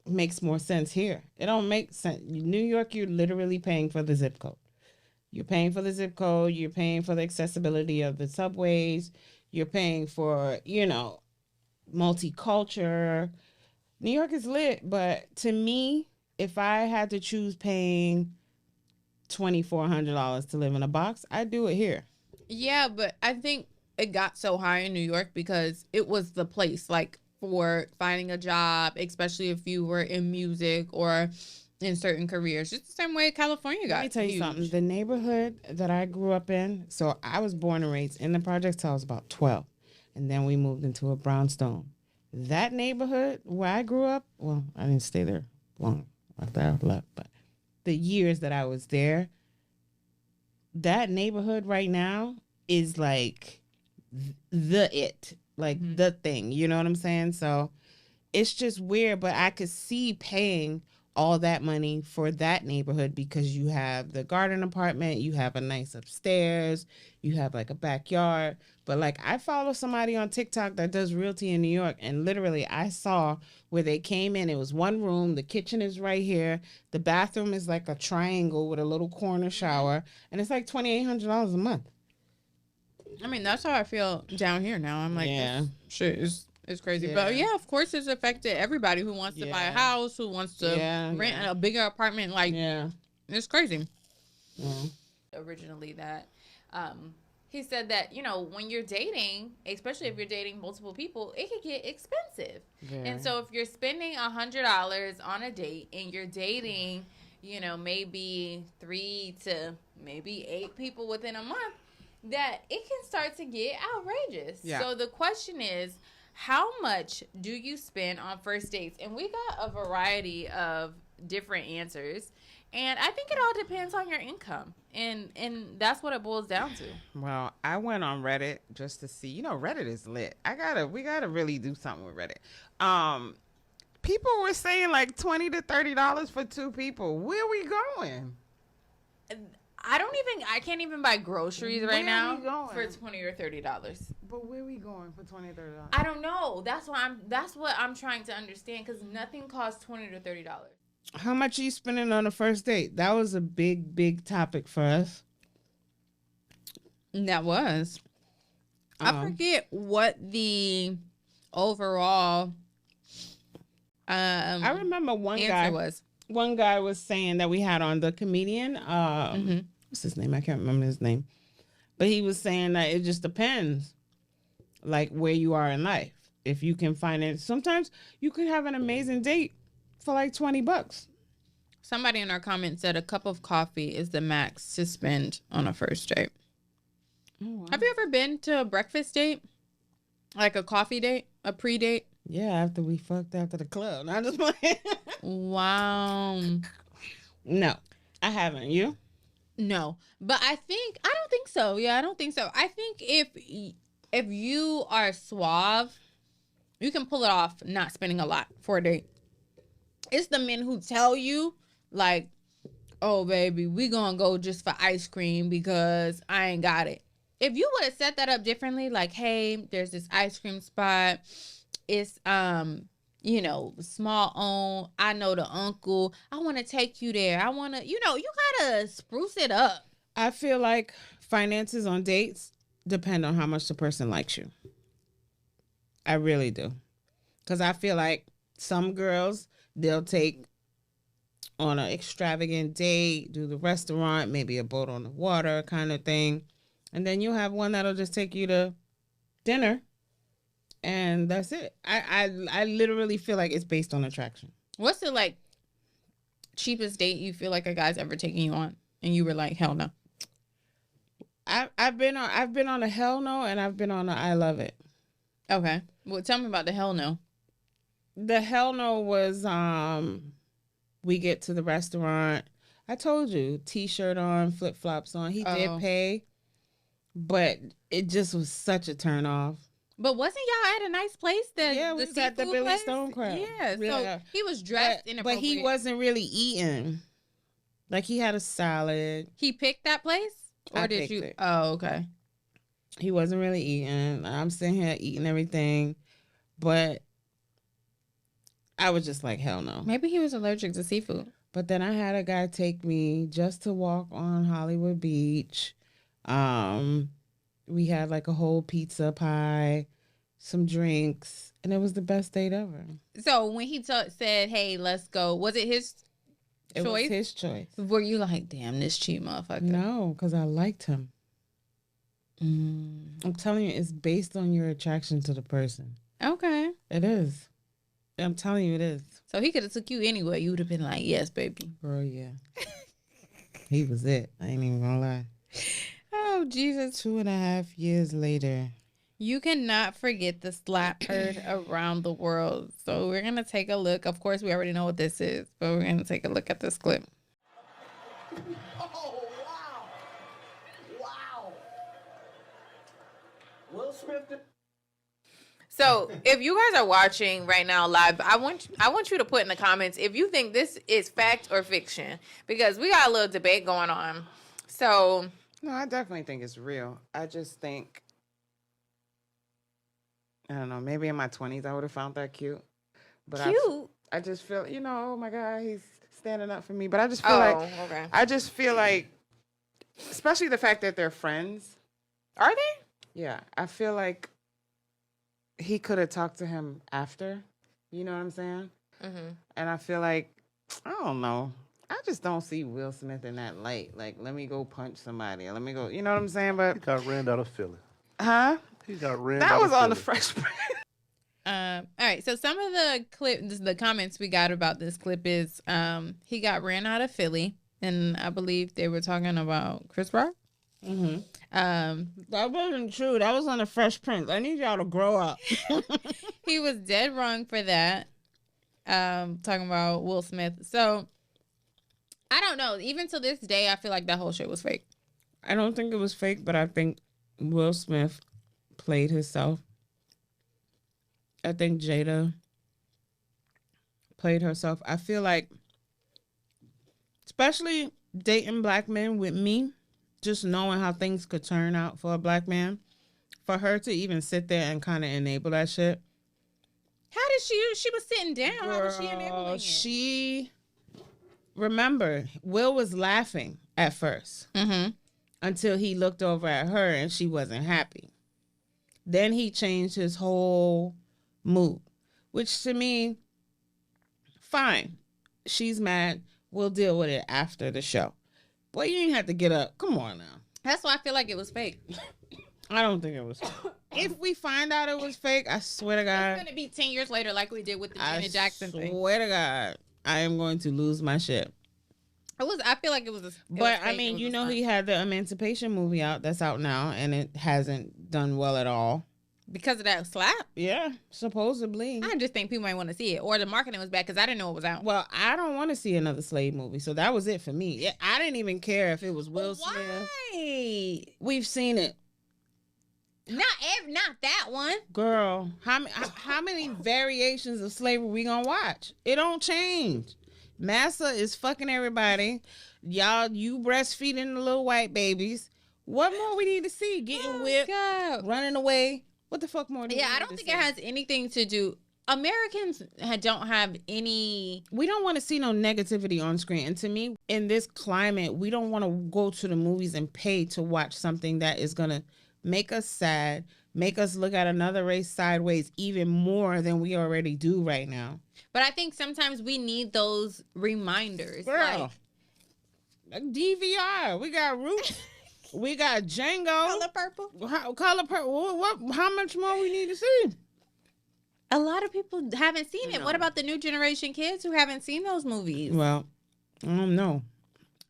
makes more sense here. It don't make sense. New York, you're literally paying for the zip code. You're paying for the zip code. You're paying for the accessibility of the subways. You're paying for, multicultural. New York is lit, but to me, if I had to choose paying $2,400 to live in a box, I'd do it here. Yeah, but I think it got so high in New York because it was the place, like, for finding a job, especially if you were in music or in certain careers. Just the same way California got. Let me tell you something. The neighborhood that I grew up in, so I was born and raised in the projects till I was about 12. And then we moved into a brownstone. That neighborhood where I grew up, well, I didn't stay there long after I left, but the years that I was there, that neighborhood right now is like the thing, you know what I'm saying? So it's just weird, but I could see paying all that money for that neighborhood because you have the garden apartment, you have a nice upstairs, you have like a backyard. But like I follow somebody on TikTok that does realty in New York, and literally I saw where they came in, it was one room, the kitchen is right here, the bathroom is like a triangle with a little corner shower, and it's like $2,800 a month. I mean, that's how I feel down here now. I'm like, yeah, shit is crazy. Yeah. But yeah, of course it's affected everybody who wants to buy a house, who wants to rent a bigger apartment. Like, it's crazy. Yeah. Originally that, he said that, when you're dating, especially if you're dating multiple people, it could get expensive. And so if you're spending $100 on a date and you're dating, maybe 3 to maybe 8 people within a month, that it can start to get outrageous. Yeah. So the question is, how much do you spend on first dates? And we got a variety of different answers. And I think it all depends on your income. And that's what it boils down to. Well, I went on Reddit just to see. Reddit is lit. We gotta really do something with Reddit. People were saying like $20 to $30 for 2 people. Where are we going? I can't even buy groceries right now for $20 or $30. But where are we going for $20 or $30? I don't know. That's what I'm trying to understand, because nothing costs $20 to $30. How much are you spending on a first date? That was a big, big topic for us. That was. I forget what the overall I remember one answer guy was saying that we had on the comedian. What's his name? I can't remember his name. But he was saying that it just depends, like, where you are in life. if you can find it. Sometimes you can have an amazing date for like $20. Somebody in our comments said a cup of coffee is the max to spend on a first date. Oh, wow. Have you ever been to a breakfast date? Like a coffee date? A pre-date? Yeah, after we fucked after the club. Not just playing. Wow. No, I haven't. You? No, but I don't think so. Yeah, I don't think so. I think if you are suave, you can pull it off not spending a lot for a date. It's the men who tell you, like, oh, baby, we gonna go just for ice cream because I ain't got it. If you would have set that up differently, like, hey, there's this ice cream spot. It's, small owned. I know the uncle. I want to take you there. I want to, you gotta spruce it up. I feel like finances on dates depend on how much the person likes you. I really do. Because I feel like some girls, they'll take on an extravagant date, do the restaurant, maybe a boat on the water kind of thing. And then you'll have one that'll just take you to dinner. And that's it. I literally feel like it's based on attraction. What's the like cheapest date you feel like a guy's ever taken you on, and you were like, hell no? I've been on a hell no, and I've been on a I love it. Okay, well, tell me about the hell no. The hell no was we get to the restaurant. I told you, t-shirt on, flip flops on. He did pay, but it just was such a turn off. But wasn't y'all at a nice place? Yeah, we was at the Billy Stone Crab. Yeah, really, so he was dressed inappropriate. But he wasn't really eating. Like, he had a salad. He picked that place? Or did you? It. Oh, okay. He wasn't really eating. I'm sitting here eating everything. But I was just like, hell no. Maybe he was allergic to seafood. But then I had a guy take me just to walk on Hollywood Beach. We had like a whole pizza pie, some drinks, and it was the best date ever. So when he said, hey, let's go, was it his choice? It was his choice. Were you like, damn, this cheap motherfucker? No, because I liked him. I'm telling you, it's based on your attraction to the person. Okay. It is. I'm telling you, it is. So he could have took you anywhere. You would have been like, yes, baby. Girl, yeah. He was it. I ain't even gonna lie. Oh, Jesus. 2.5 years later. You cannot forget the slap heard around the world. So we're going to take a look. Of course, we already know what this is, but we're going to take a look at this clip. Oh, wow. Wow. Will Smith. So if you guys are watching right now live, I want you to put in the comments if you think this is fact or fiction, because we got a little debate going on. So... No, I definitely think it's real. I just think, I don't know, maybe in my 20s I would have found that cute. But cute? I just feel, oh my God, he's standing up for me. But I just feel I just feel like, especially the fact that they're friends. Are they? Yeah, I feel like he could have talked to him after. You know what I'm saying? Mm-hmm. And I feel like, I don't know. I just don't see Will Smith in that light. Like, let me go punch somebody. Let me go, you know what I'm saying? But he got ran out of Philly. Huh? He got ran that out of Philly. That was on the Fresh Prince. All right. So some of the comments we got about this clip is he got ran out of Philly. And I believe they were talking about Chris Rock. Mm-hmm. That wasn't true. That was on the Fresh Prince. I need y'all to grow up. He was dead wrong for that. Talking about Will Smith. So... I don't know. Even to this day, I feel like that whole shit was fake. I don't think it was fake, but I think Will Smith played himself. I think Jada played herself. I feel like, especially dating black men with me, just knowing how things could turn out for a black man, for her to even sit there and kind of enable that shit. How did she was sitting down. Girl, how was she enabling it? Remember, Will was laughing at first until he looked over at her and she wasn't happy. Then he changed his whole mood, which to me, fine. She's mad. We'll deal with it after the show. Boy, you didn't have to get up. Come on now. That's why I feel like it was fake. I don't think it was. If we find out it was fake, I swear to God, it's gonna be 10 years later, like we did with the Janet Jackson thing. I swear to God, I am going to lose my shit. I feel like it was. But I mean, he had the Emancipation movie out. That's out now, and it hasn't done well at all. Because of that slap? Yeah, supposedly. I just think people might want to see it. Or the marketing was bad because I didn't know it was out. Well, I don't want to see another slave movie. So that was it for me. I didn't even care if it was Will Smith. Why? We've seen it. Not that one. Girl, how many variations of slavery we gonna watch? It don't change. Massa is fucking everybody. Y'all, you breastfeeding the little white babies. What more we need to see? Getting whipped, running away. What the fuck more do we need I don't think it has anything to do. Americans don't have any. We don't want to see no negativity on screen. And to me, in this climate, we don't want to go to the movies and pay to watch something that is going to make us sad, make us look at another race sideways even more than we already do right now. But I think sometimes we need those reminders. Girl, like DVR. We got Roots. We got Django. Color Purple. Color Purple. What? How much more we need to see? A lot of people haven't seen it. What about the new generation kids who haven't seen those movies? Well, I don't know.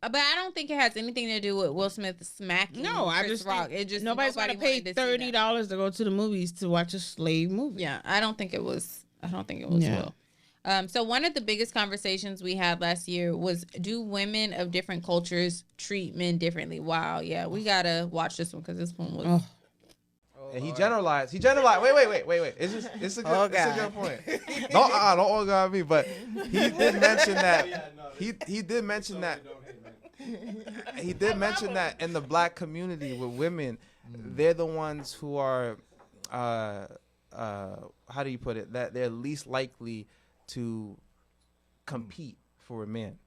But I don't think it has anything to do with Will Smith smacking. No, I Chris just Rock. It just nobody's gonna pay $30 to go to the movies to watch a slave movie. Yeah, I don't think it was. Will. So one of the biggest conversations we had last year was, do women of different cultures treat men differently? Wow, yeah, we gotta watch this one because this one was. And he generalized. Wait. It's a good point. Don't all God me, but he did mention that. He did mention that. He did mention that in the black community with women, they're the ones who are, how do you put it? That they're least likely to compete for a man.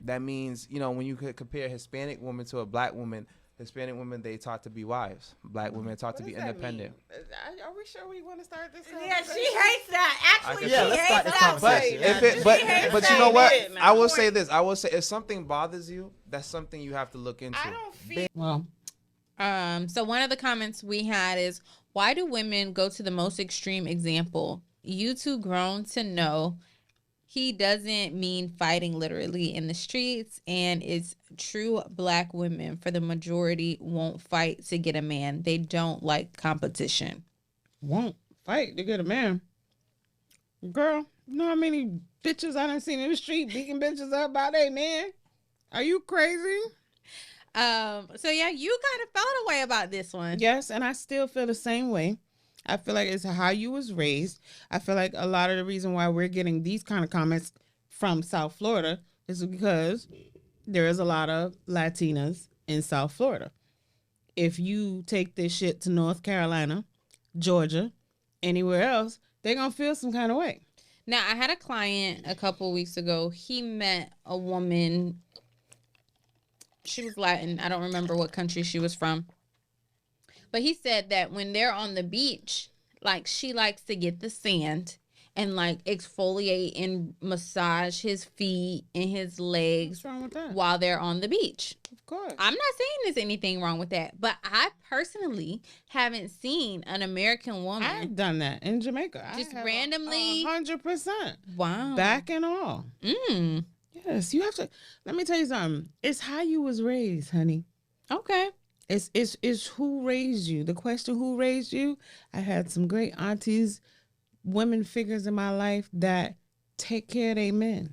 That means, when you could compare a Hispanic woman to a black woman, Hispanic women, they taught to be wives. Black women taught to be independent. Are we sure we want to start this? Yeah, she hates that. Actually, let's start this conversation. But you know what? I will say this. If something bothers you, that's something you have to look into. I don't feel well. So one of the comments we had is, why do women go to the most extreme example? You too grown to know he doesn't mean fighting literally in the streets, and it's true black women, for the majority, won't fight to get a man. They don't like competition. Won't fight to get a man. Girl, you know how many bitches I done seen in the street beating bitches up by they man? Are you crazy? So yeah, you kind of felt a way about this one. Yes, and I still feel the same way. I feel like it's how you was raised. I feel like a lot of the reason why we're getting these kind of comments from South Florida is because there is a lot of Latinas in South Florida. If you take this shit to North Carolina, Georgia, anywhere else, they're going to feel some kind of way. Now, I had a client a couple weeks ago. He met a woman. She was Latin. I don't remember what country she was from. But he said that when they're on the beach, like, she likes to get the sand and, like, exfoliate and massage his feet and his legs. What's wrong with that? While they're on the beach. Of course. I'm not saying there's anything wrong with that, but I personally haven't seen an American woman. I've done that in Jamaica. Just randomly. 100%. Wow. Back and all. Yes, you have to. Let me tell you something. It's how you was raised, honey. Okay. It's who raised you. The question, who raised you? I had some great aunties, women figures in my life that take care of their men.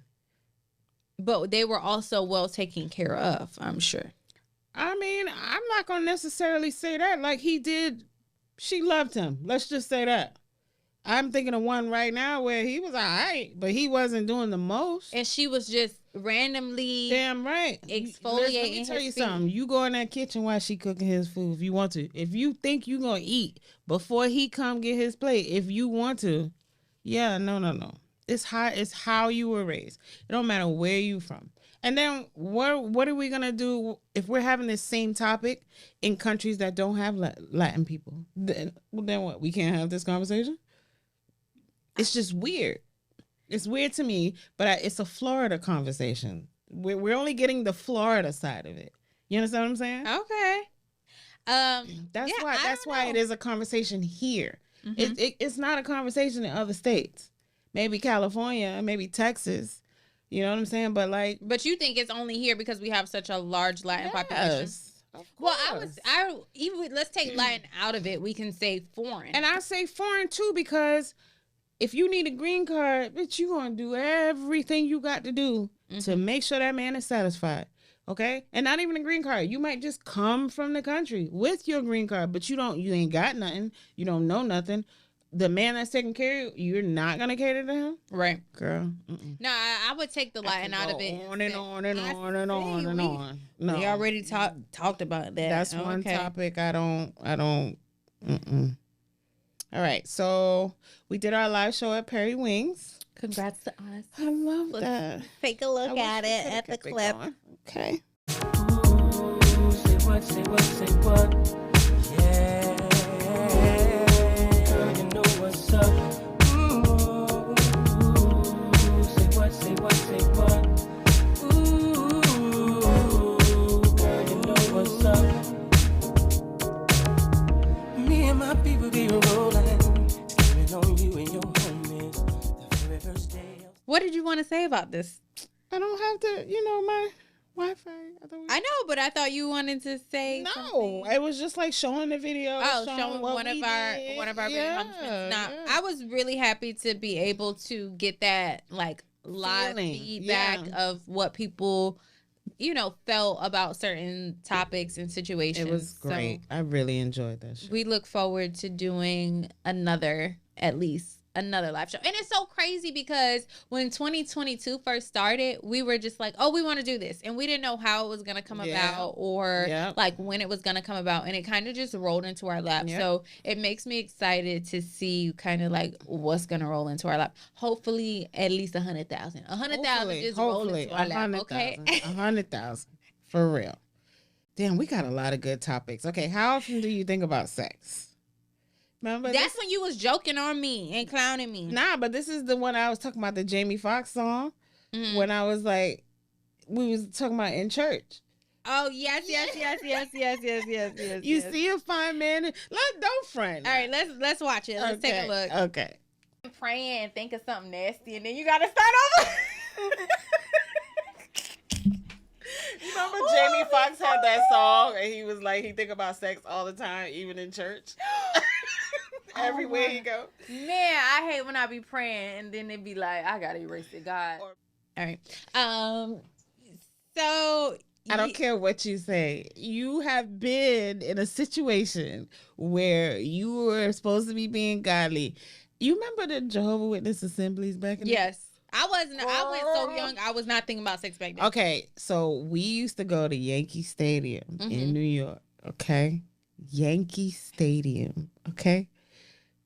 But they were also well taken care of, I'm sure. I mean, I'm not going to necessarily say that. Like, he did, she loved him. Let's just say that. I'm thinking of one right now where he was all right, but he wasn't doing the most. And she was just randomly damn right exfoliating. Let me tell you something. You go in that kitchen while she cooking his food if you want to. If you think you gonna eat before he come get his plate, if you want to, no. It's how you were raised. It don't matter where you from. And then what are we gonna do if we're having this same topic in countries that don't have Latin people? Then what? We can't have this conversation. It's just weird. It's weird to me, but it's a Florida conversation. We're only getting the Florida side of it. You understand what I'm saying? Okay. That's why it is a conversation here. Mm-hmm. It's not a conversation in other states. Maybe California, maybe Texas. You know what I'm saying? But you think it's only here because we have such a large Latin population? Well, let's take Latin out of it. We can say foreign. And I say foreign too, because if you need a green card, bitch, you gonna do everything you got to do to make sure that man is satisfied. Okay? And not even a green card. You might just come from the country with your green card, but you ain't got nothing. You don't know nothing. The man that's taking care of you, you're not gonna cater to him, right, girl? No, I would take the Latin out of it. On and on and on and on and on. No, we already talked about that. That's one topic I don't. All right, so we did our live show at Perry Wings. Congrats to us. I love that. Take a look at it at the clip. Okay. Ooh, say what, say what, say what? Yeah. You know what's up. Ooh, say what, say what, say what? Ooh, girl, you know what's up. Me and my people be rolling, sleeping on you and your homies. The very first day. What did you want to say about this? I don't have to, my Wi-Fi. I know, but I thought you wanted to say something. It was just like showing the video. Showing one of our accomplishments. Now, I was really happy to be able to get that live feedback of what people, felt about certain topics and situations. It was great. So I really enjoyed that show. We look forward to doing another live show. And it's so crazy because when 2022 first started, we were just like, oh, we want to do this. And we didn't know how it was going to come about or when it was going to come about. And it kind of just rolled into our lap. Yep. So it makes me excited to see kind of what's going to roll into our lap. Hopefully at least 100,000. 100,000 just roll into our lap. Okay. 100,000. For real. Damn, we got a lot of good topics. Okay. How often do you think about sex? Remember that's when you was joking on me and clowning me. Nah, but this is the one I was talking about, the Jamie Foxx song. Mm-hmm. When I was we was talking about in church. Oh, yes. You see a fine man. Don't front. All right, let's watch it. Let's take a look. Okay. Praying and think of something nasty, and then you got to start over. Remember Jamie Foxx had that song, and he was he think about sex all the time, even in church. Everywhere you go. Man, I hate when I be praying and then it be like, I gotta erase it, God. All right. So I don't care what you say. You have been in a situation where you were supposed to be being godly. You remember the Jehovah's Witness assemblies back in the day? I wasn't. I went so young. I was not thinking about sex back then. Okay, so we used to go to Yankee Stadium in New York. Okay, Yankee Stadium. Okay.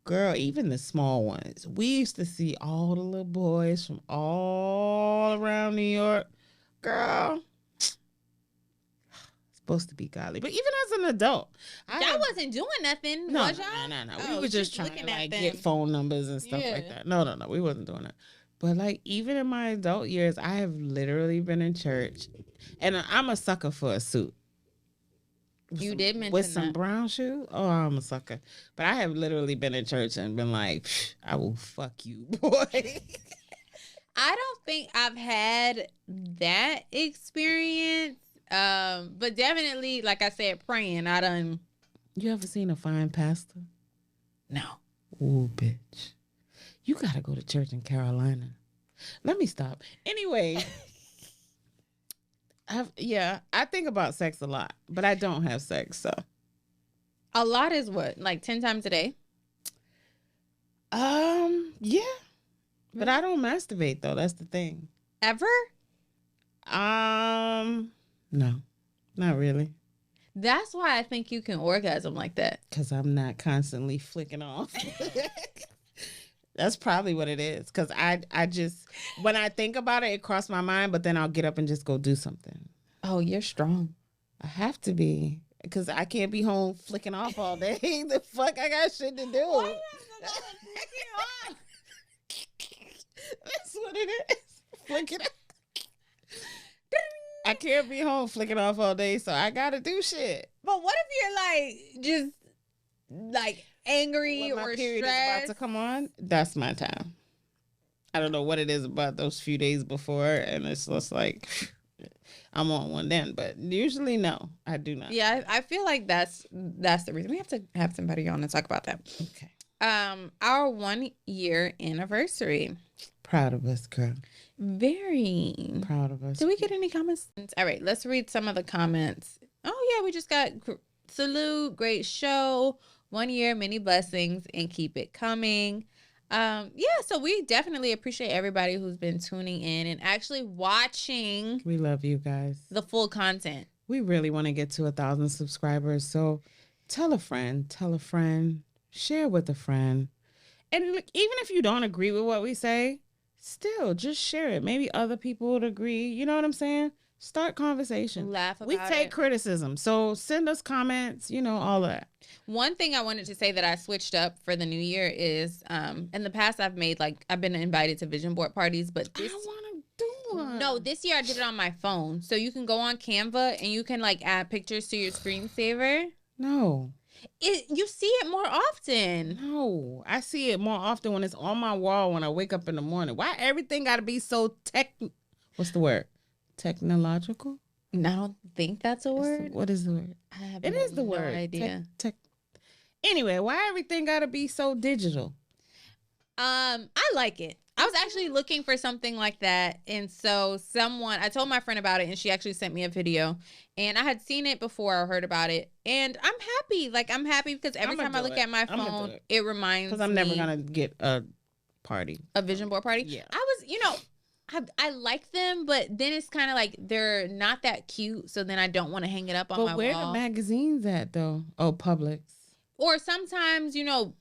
Girl, even the small ones. We used to see all the little boys from all around New York. Girl, supposed to be godly. But even as an adult. I wasn't doing nothing, was y'all? No. We were just trying to get phone numbers and stuff like that. No. We wasn't doing that. But even in my adult years, I have literally been in church. And I'm a sucker for a suit. You did mention with some brown shoes. Oh, I'm a sucker. But I have literally been in church and been like, I will fuck you, boy. I don't think I've had that experience. But definitely, like I said, praying. You ever seen a fine pastor? No. Ooh, bitch. You gotta go to church in Carolina. Let me stop. Anyway. I think about sex a lot, but I don't have sex, so. A lot is what? 10 times a day? Yeah. But I don't masturbate though, that's the thing. Ever? No. Not really. That's why I think you can orgasm like that. Cuz I'm not constantly flicking off. That's probably what it is. Because I just, when I think about it, it crosses my mind, but then I'll get up and just go do something. Oh, you're strong. I have to be. Because I can't be home flicking off all day. The fuck, I got shit to do. Why that's what it is. Flick it up. I can't be home flicking off all day, so I gotta do shit. But what if you're like just like angry When my or period is stressed? about to come on, that's my time. I don't know what it is about those few days before, and it's just like I'm on one then. But usually, no, I do not. Yeah, I feel like that's the reason. We have to have somebody on and talk about that. Okay. Our 1 year anniversary. Proud of us, girl. Very Proud of us. Did we get any comments? All right, let's read some of the comments. Oh yeah, we just got salute, great show, 1 year, many blessings, and keep it coming. Yeah, so we definitely appreciate everybody who's been tuning in and actually watching. We love you guys. The full content. We really want to get to 1,000 subscribers, so tell a friend, share with a friend. And look, even if you don't agree with what we say, still just share it. Maybe other people would agree. You know what I'm saying? Start conversation. Laugh about We take it. criticism. So send us comments, all of that. One thing I wanted to say that I switched up for the new year is in the past I've been invited to vision board parties, but I want to do one. No, this year I did it on my phone. So you can go on Canva and you can add pictures to your screensaver. No. You see it more often. No, I see it more often when it's on my wall when I wake up in the morning. Why everything got to be so what's the word? Technological? I don't think that's a word. What is the word? It is the word. Idea. Anyway, why everything got to be so digital? I like it. I was actually looking for something like that. And so I told my friend about it and she actually sent me a video and I had seen it before I heard about it. And I'm happy. I'm happy because every time I look at my phone, it reminds me. Because I'm never going to get a party. A vision board party? Yeah. I like them, but then it's kind of like they're not that cute. So then I don't want to hang it up on my wall. But where the magazines at though? Oh, Publix. Or sometimes,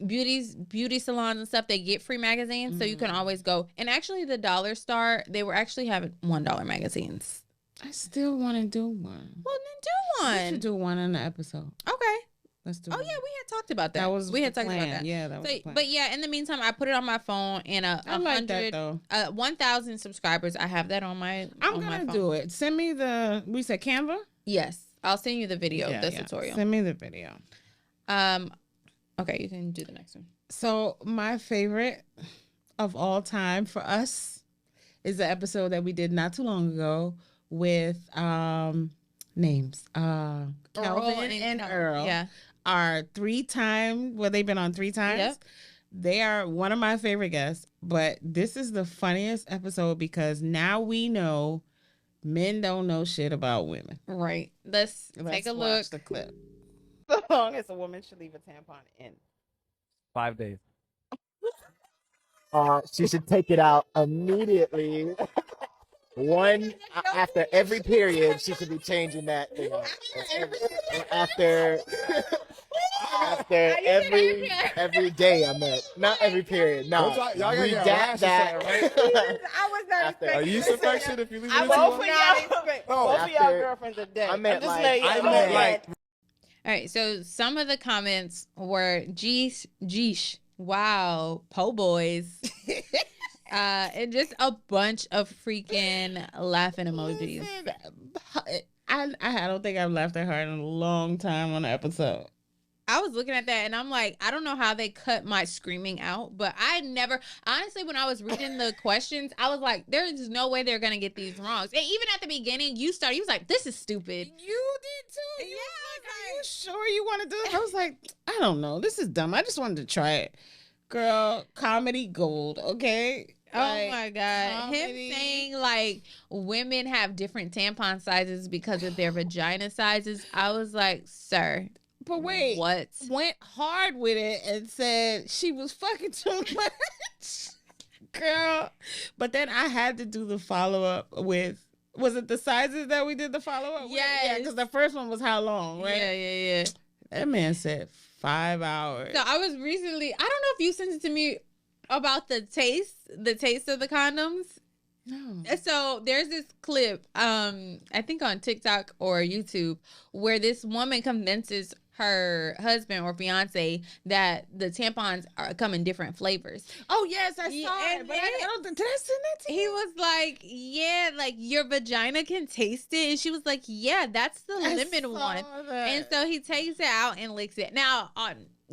beauty salons and stuff, they get free magazines. So you can always go. And actually, the Dollar Star, they were actually having $1 magazines. I still want to do one. Well, then do one. We should do one in the episode. Okay. Let's do Oh, one. yeah, we had talked about that. We had talked about that. Yeah, that was the plan. But yeah, in the meantime, I put it on my phone and I like that, though. 1,000 subscribers. I have that on my I'm going to do it. Send me we said Canva? Yes. I'll send you the video, the tutorial. Send me the video. Okay, you can do the next one. So my favorite of all time for us is the episode that we did not too long ago with names. Calvin and Earl. Yeah. Are 3-time, they've been on 3 times. Yep. They are one of my favorite guests, but this is the funniest episode because now we know men don't know shit about women. Right. Let's take a look. Watch the clip. The longest a woman should leave a tampon in. 5 days. She should take it out immediately. After every period, she should be changing that thing out. After every day, I meant not every period. No, Y'all we got that. Right? I was not expecting. Are you affection if you leave it Both of y'all girlfriends are dead. I meant All right, so some of the comments were geesh, wow, po boys. And just a bunch of freaking laughing emojis. I don't think I've laughed that hard in a long time on an episode. I was looking at that and I'm like, I don't know how they cut my screaming out, but honestly, when I was reading the questions, I was like, there's no way they're going to get these wrong. And even at the beginning, you was like, this is stupid. You did too. You was like, are you sure you want to do it? I was like, I don't know. This is dumb. I just wanted to try it. Girl, comedy gold, okay? Oh my God. Comedy. Him saying women have different tampon sizes because of their vagina sizes. I was like, sir. But wait, what? Went hard with it and said she was fucking too much. Girl. But then I had to do the follow-up with, was it the sizes that we did the follow-up with? Yeah, because the first one was how long, right? Yeah. That man said 5 hours. So I was recently, I don't know if you sent it to me about the taste of the condoms. No. So there's this clip, I think on TikTok or YouTube, where this woman convinces her husband or fiance that the tampons come in different flavors. Oh yes, I saw it. But I don't think, did I send that to you? He was like, yeah, like your vagina can taste it. And she was like, yeah, that's the lemon one. That. And so he takes it out and licks it. Now,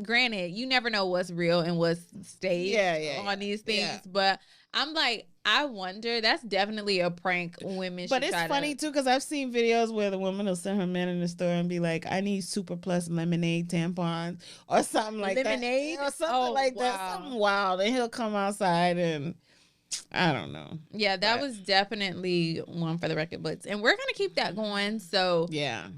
granted, you never know what's real and what's staged on these things. But I'm like, I wonder, that's definitely a prank women should But it's funny too, because I've seen videos where the woman will send her man in the store and be like, I need Super Plus lemonade tampons or something like lemonade? that. Or something like that. Something wild. And he'll come outside and I don't know. Yeah, that was definitely one for the record books. And we're going to keep that going. So,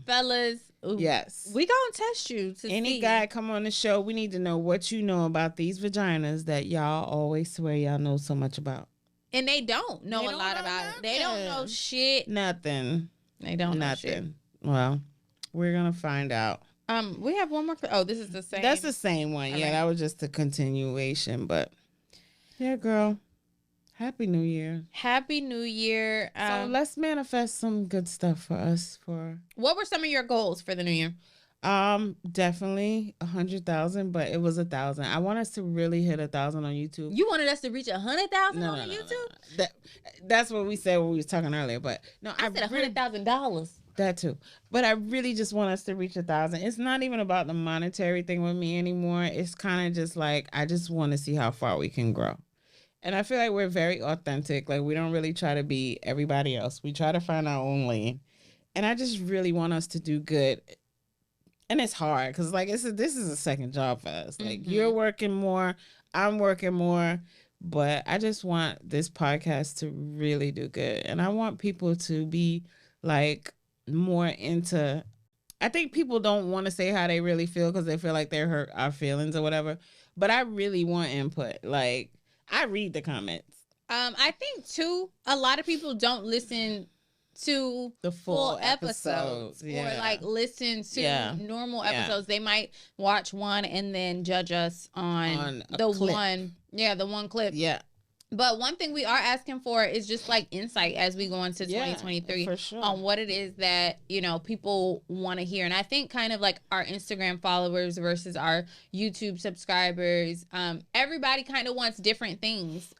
fellas, yes, we going to test you to any guy come on the show. We need to know what you know about these vaginas that y'all always swear y'all know so much about. And they don't know a lot about it. They don't know shit. Nothing. They don't know shit. Well, we're going to find out. We have one more. Oh, this is the same. That's the same one. Yeah, that was just a continuation. But, yeah, girl. Happy New Year. Happy New Year. So let's manifest some good stuff for us. What were some of your goals for the new year? Definitely 100,000, but it was 1,000. I want us to really hit 1,000 on YouTube. You wanted us to reach 100,000 on YouTube? No. That's what we said when we was talking earlier. But no, I said $100,000. That too. But I really just want us to reach 1,000. It's not even about the monetary thing with me anymore. It's kind of just like, I just want to see how far we can grow. And I feel like we're very authentic. Like, we don't really try to be everybody else. We try to find our own lane. And I just really want us to do good. And it's hard because, like, this is a second job for us. Like, you're working more, I'm working more. But I just want this podcast to really do good. And I want people to be, like, more into... I think people don't want to say how they really feel because they feel like they're hurt our feelings or whatever. But I really want input. Like, I read the comments. I think, too, a lot of people don't listen to the full episodes or like listen to normal episodes. They might watch one and then judge us on the clip. one clip. Yeah. But one thing we are asking for is just like insight as we go into 2023 for sure. on what it is that, you know, people want to hear. And I think kind of like our Instagram followers versus our YouTube subscribers, everybody kind of wants different things.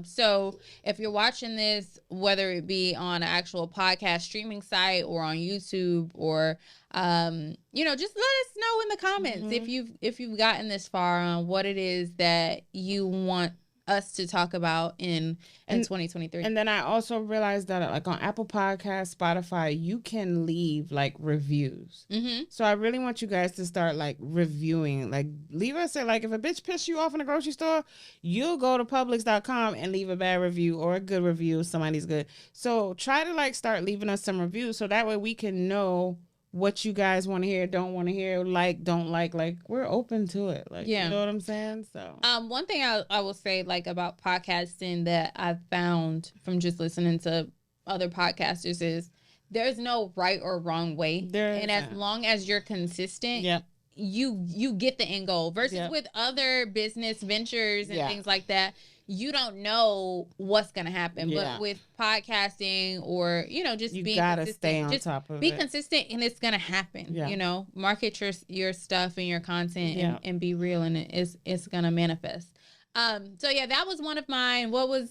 So if you're watching this, whether it be on an actual podcast streaming site or on YouTube or, you know, just let us know in the comments if you've gotten this far on what it is that you want us to talk about in 2023. And then I also realized that like on Apple Podcasts, Spotify, you can leave like reviews. So I really want you guys to start like reviewing, like leave us like if a bitch pissed you off in the grocery store, you'll go to Publix.com and leave a bad review or a good review. Somebody's good. So try to like start leaving us some reviews so that way we can know what you guys want to hear, don't want to hear, like, don't like we're open to it. Like, you know what I'm saying? So, one thing I will say like about podcasting that I've found from just listening to other podcasters is there's no right or wrong way. And as long as you're consistent, you get the end goal versus with other business ventures and things like that. You don't know what's going to happen, but with podcasting or, you know, just being consistent, stay on top of it. Be consistent and it's going to happen, you know, market your stuff and your content and be real and it's going to manifest. So yeah, that was one of mine. What was,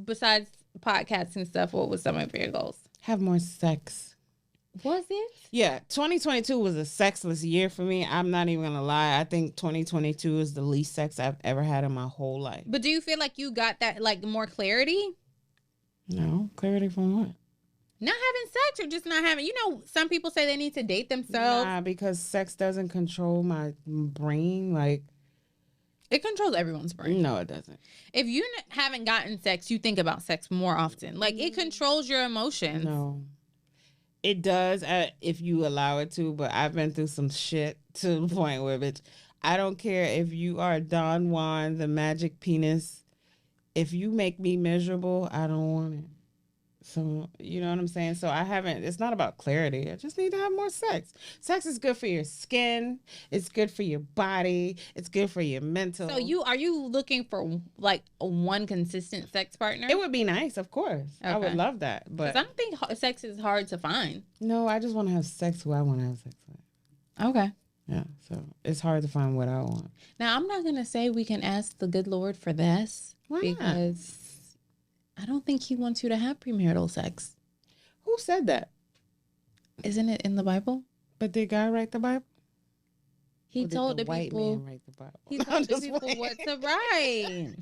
besides podcasts and stuff, what was some of your goals? Have more sex. Was it? Yeah, 2022 was a sexless year for me. I'm not even gonna lie. I think 2022 is the least sex I've ever had in my whole life. But do you feel like you got that, like, more clarity? No, clarity from what? Not having sex or just not having, you know, some people say they need to date themselves. Nah, because sex doesn't control my brain. Like, it controls everyone's brain. No, it doesn't. If you haven't gotten sex, you think about sex more often. Like, it controls your emotions. No. It does if you allow it to, but I've been through some shit to the point where, bitch, I don't care if you are Don Juan, the magic penis. If you make me miserable, I don't want it. So, you know what I'm saying? So it's not about clarity. I just need to have more sex. Sex is good for your skin. It's good for your body. It's good for your mental. So are you looking for like one consistent sex partner? It would be nice, of course. Okay. I would love that. But I don't think sex is hard to find. No, I just want to have sex who I want to have sex with. Okay. Yeah, so it's hard to find what I want. Now, I'm not going to say we can ask the good Lord for this. Why because I don't think he wants you to have premarital sex. Who said that? Isn't it in the Bible? But did God write the Bible? He told the white people. Man write the Bible? He told the people what to write.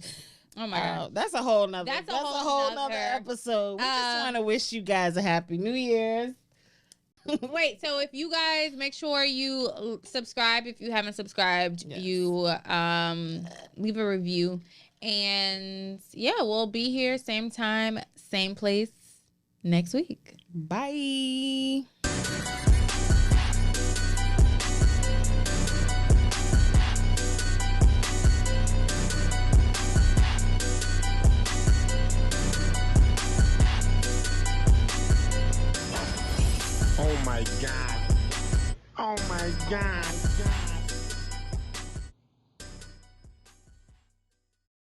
Oh my God. That's a whole nother. That's a whole whole nother nother episode. We just want to wish you guys a happy New Year's. Wait, so if you guys make sure you subscribe if you haven't subscribed, you leave a review, and yeah, we'll be here same time, same place next week. Bye. Oh my God. Oh my God.